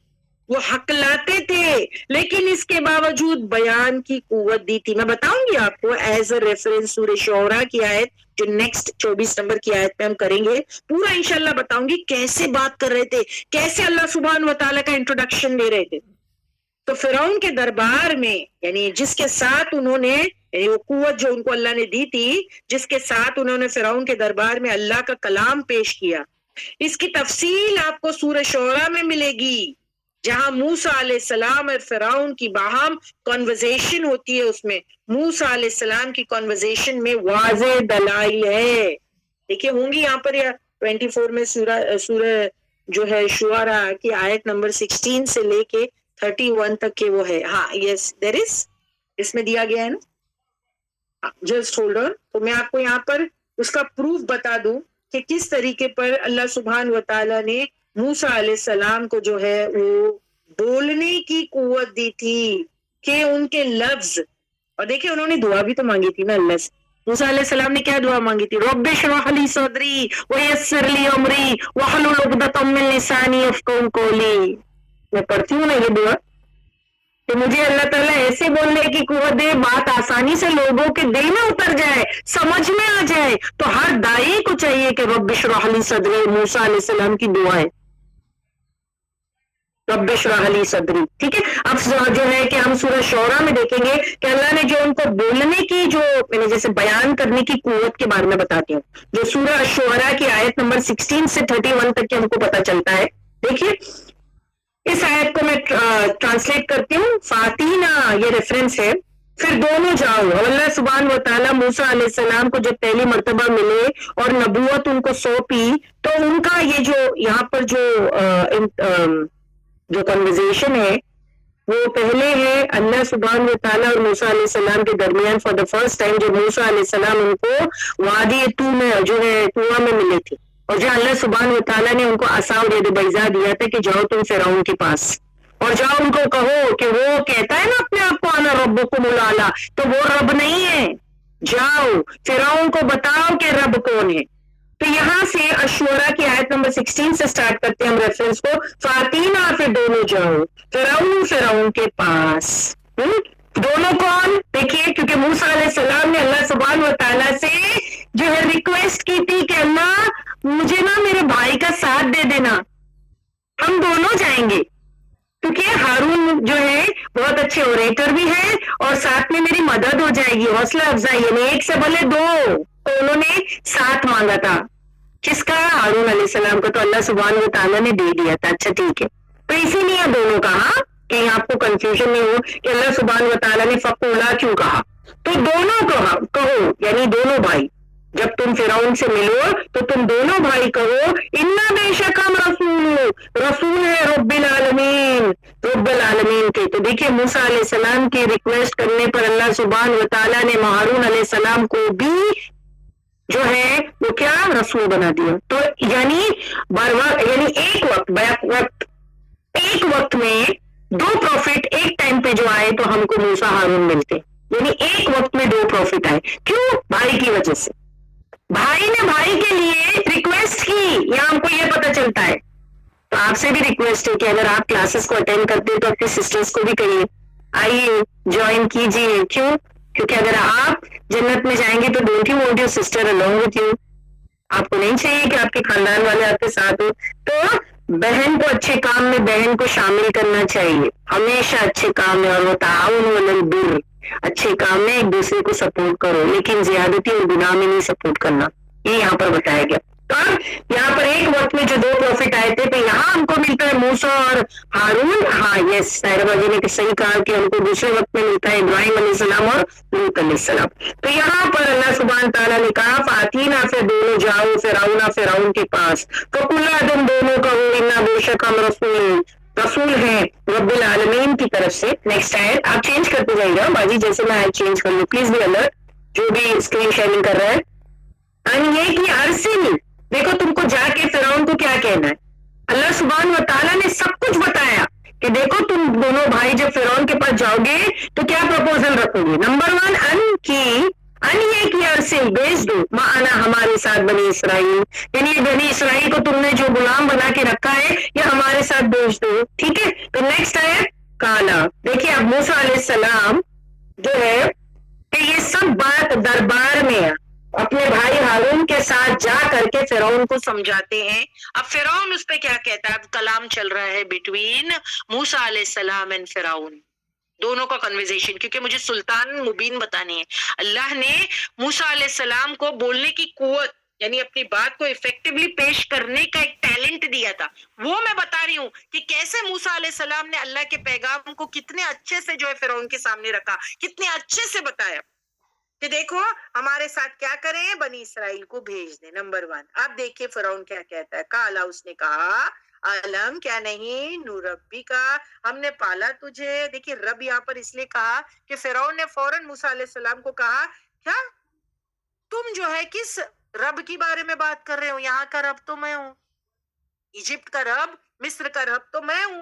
وہ حقلاتے تھے, لیکن اس کے باوجود بیان کی قوت دی تھی. میں بتاؤں گی آپ کو ایز اے ریفرنس سورہ شعراء کی آیت جو نیکسٹ 24 نمبر کی آیت میں ہم کریں گے, پورا انشاءاللہ بتاؤں گی کیسے بات کر رہے تھے, کیسے اللہ سبحانہ و تعالیٰ کا انٹروڈکشن دے رہے تھے. تو فرعون کے دربار میں, یعنی جس کے ساتھ انہوں نے, یعنی وہ قوت جو ان کو اللہ نے دی تھی, جس کے ساتھ انہوں نے فرعون کے دربار میں اللہ کا کلام پیش کیا, اس کی تفصیل آپ کو سورہ شعراء میں ملے گی, جہاں موسیٰ علیہ السلام اور فرعون کی باہم کنورزیشن ہوتی ہے. اس میں موسیٰ علیہ السلام کی کنورزیشن میں واضح دلائل ہے. دیکھیے ہوں گی یہاں پر, یا 24 میں سورہ جو ہے شعراء کی آیت نمبر 16 سے لے کے 31 تک کے وہ ہے. ہاں یس دیر از, اس میں دیا گیا ہے نا, جسٹ ہولڈ آن. تو میں آپ کو یہاں پر اس کا پروف بتا دوں کہ کس طریقے پر اللہ سبحانہ و تعالیٰ نے موسیٰ علیہ السلام کو جو ہے وہ بولنے کی قوت دی تھی کہ ان کے لفظ, اور دیکھیں انہوں نے دعا بھی تو مانگی تھی نا اللہ سے, موسیٰ علیہ السلام نے کیا دعا مانگی تھی؟ رب اشرح لی صدری ویسر لی امری واحلل عقدۃ من لسانی یفقہوا قولی. میں پڑھتی ہوں نا یہ دعا کہ مجھے اللہ تعالیٰ ایسے بولنے کی قوت دے، بات آسانی سے لوگوں کے دل میں اتر جائے، سمجھ میں آ جائے. تو ہر دائی کو چاہیے کہ رب اشرح لی صدری موسیٰ علیہ السلام کی دعا ہے، رب اشرح لی صدری. ٹھیک ہے. اب جو ہے کہ ہم سورہ شعراء میں دیکھیں گے کہ اللہ نے جو ان کو بولنے کی جو جیسے بیان کرنے کی قوت کے بارے میں بتاتی ہوں، جو سورہ شعراء کی آیت نمبر 16 سے 31 تک کے ہم کو پتہ چلتا ہے. دیکھیے اس آیت کو میں ٹرانسلیٹ کرتی ہوں. فاتینہ یہ ریفرنس ہے. پھر دونوں جاؤ. اور اللہ سبحانہ و تعالیٰ موسیٰ علیہ السلام کو جب پہلی مرتبہ ملے اور نبوت ان کو سونپی تو ان کا یہ جو یہاں پر جو کنورزیشن ہے وہ پہلے ہے اللہ سبحانہ و تعالیٰ اور موسیٰ علیہ السلام کے درمیان فار دا فرسٹ ٹائم، جب موسیٰ علیہ السلام ان کو وادی طو میں جو ہے طوا میں ملے تھے، اور جو اللہ سبحانہ و تعالیٰ نے ان کو عصا اور ید بیضا دیا تھا کہ جاؤ تم فرعون کے پاس اور جاؤ ان کو کہو کہ وہ کہتا ہے نا اپنے آپ کو انا ربکم الاعلی، تو وہ رب نہیں ہے. جاؤ فرعون کو بتاؤ کہ رب کون ہے. تو یہاں سے الشعراء کی آیت نمبر 16 سے سٹارٹ کرتے ہیں ہم ریفرنس کو. فاتینہ پھر دونوں جاؤ فرعون کے پاس. دونوں کون؟ دیکھیے کیونکہ موسیٰ علیہ السلام نے اللہ سبحانہ و تعالیٰ سے جو ہے ریکویسٹ کی تھی کہ اللہ مجھے نا میرے بھائی کا ساتھ دے دینا، ہم دونوں جائیں گے، کیونکہ ہارون جو ہے بہت اچھے اوریٹر بھی ہے اور ساتھ میں میری مدد ہو جائے گی، حوصلہ افزائی. یعنی ایک سے بھلے دو. تو انہوں نے ساتھ مانگا تھا. کس کا؟ ہارون علیہ السلام کو. تو اللہ سبحانہ و تعالیٰ نے دے دیا تھا. اچھا ٹھیک ہے. تو اسی لیے دونوں کہا کہ آپ کو کنفیوژن نہیں ہو کہ اللہ سبحانہ و تعالیٰ نے فقولا کیوں کہا. تو دونوں کہو یعنی دونوں بھائی جب تم فرعون سے ملو تو تم دونوں بھائی کہو انا بے شک ہم رسول ہے رب العالمین کے. تو دیکھیے موسیٰ علیہ السلام کی ریکویسٹ کرنے پر اللہ سبحانہ و تعالیٰ نے ہارون علیہ السلام کو بھی جو ہے وہ کیا رسول بنا دیا. تو یعنی ایک وقت میں دو پروفٹ ایک ٹائم پہ جو آئے تو ہم کو موسیٰ ہارون ملتے. یعنی ایک وقت میں دو پروفٹ آئے. کیوں؟ بھائی کی وجہ سے. بھائی نے بھائی کے لیے ریکویسٹ کی. یہاں ہم کو یہ پتہ چلتا ہے. تو آپ سے بھی ریکویسٹ ہے کہ اگر آپ کلاسز کو اٹینڈ کرتے ہیں تو اپنی سسٹرز کو بھی کہیے آئیے جوائن کیجیے. کیوں؟ کیونکہ اگر آپ جنت میں جائیں گے تو don't you want your sister along with you. آپ کو نہیں چاہیے کہ آپ کے خاندان والے آپ کے ساتھ ہو. تو بہن کو اچھے کام میں بہن کو شامل کرنا چاہیے ہمیشہ اچھے کام میں. اور وہ تعاون علی البر، اچھے کام میں ایک دوسرے کو سپورٹ کرو، لیکن زیادتی اور گناہ میں نہیں سپورٹ کرنا. یہ یہاں پر بتایا گیا. تو اب یہاں پر ایک وقت میں جو دو پروفٹ آئے تھے تو یہاں ہم کو ملتا ہے موسیٰ اور ہارون. ہاں یس طاہرہ باجی نے صحیح کہا کہ ہم کو دوسرے وقت میں ملتا ہے ابراہیم علیہ السلام اور لوط علیہ السلام. تو یہاں پر اللہ سبحانہ تعالیٰ نے کہا فاتینہ پھر دونوں جاؤ فرعون کے پاس. فقلا تم دونوں کہو انا بے شک ہم رسول ہیں رب العالمین کی طرف سے. نیکسٹ آیت آپ چینج کرتے جائیے گا باجی جیسے میں آیت چینج کر لوں. پلیز بھی الرٹ جو بھی اسکرین شیئرنگ کر رہا ہے. یہ کہ ارسل، دیکھو تم کو جا کے فرعون کو کیا کہنا ہے. اللہ سبحانہ و تعالیٰ نے سب کچھ بتایا کہ دیکھو تم دونوں بھائی جب فرعون کے پاس جاؤ گے تو کیا پروپوزل رکھو گے. نمبر 1 یہ کہ ارسل بھیج دو معنا ہمارے ساتھ بنی اسرائیل. یعنی بنی اسرائیل کو تم نے جو غلام بنا کے رکھا ہے یہ ہمارے ساتھ بھیج دو. ٹھیک ہے. تو نیکسٹ آیت کالا. دیکھیے اب موسیٰ علیہ السلام جو ہے کہ یہ سب بات دربار میں اپنے بھائی ہارون کے ساتھ جا کر کے فرعون کو سمجھاتے ہیں. اب فرعون اس پہ کیا کہتا ہے؟ اب کلام چل رہا ہے بٹوین موسیٰ علیہ السلام اینڈ فرعون، دونوں کا کنورزیشن، کیونکہ مجھے سلطان مبین بتانی ہے. اللہ نے موسیٰ علیہ السلام کو بولنے کی قوت یعنی اپنی بات کو افیکٹولی پیش کرنے کا ایک ٹیلنٹ دیا تھا. وہ میں بتا رہی ہوں کہ کیسے موسیٰ علیہ السلام نے اللہ کے پیغام کو کتنے اچھے سے جو ہے فرعون کے سامنے رکھا، کتنے اچھے سے بتایا کہ دیکھو ہمارے ساتھ کیا کریں، بنی اسرائیل کو بھیج دیں. نمبر 1 اب دیکھیے فرعون کیا کہتا ہے. کالا اس نے کہا علم کیا نہیں نوربی کا ہم نے پالا تجھے. دیکھیے رب یہاں پر اس لیے کہا کہ فرعون نے فوراً موسیٰ علیہ السلام کو کہا کیا تم جو ہے کس رب کی بارے میں بات کر رہے ہو؟ یہاں کا رب تو میں ہوں، ایجپٹ کا رب، مصر کا رب تو میں ہوں.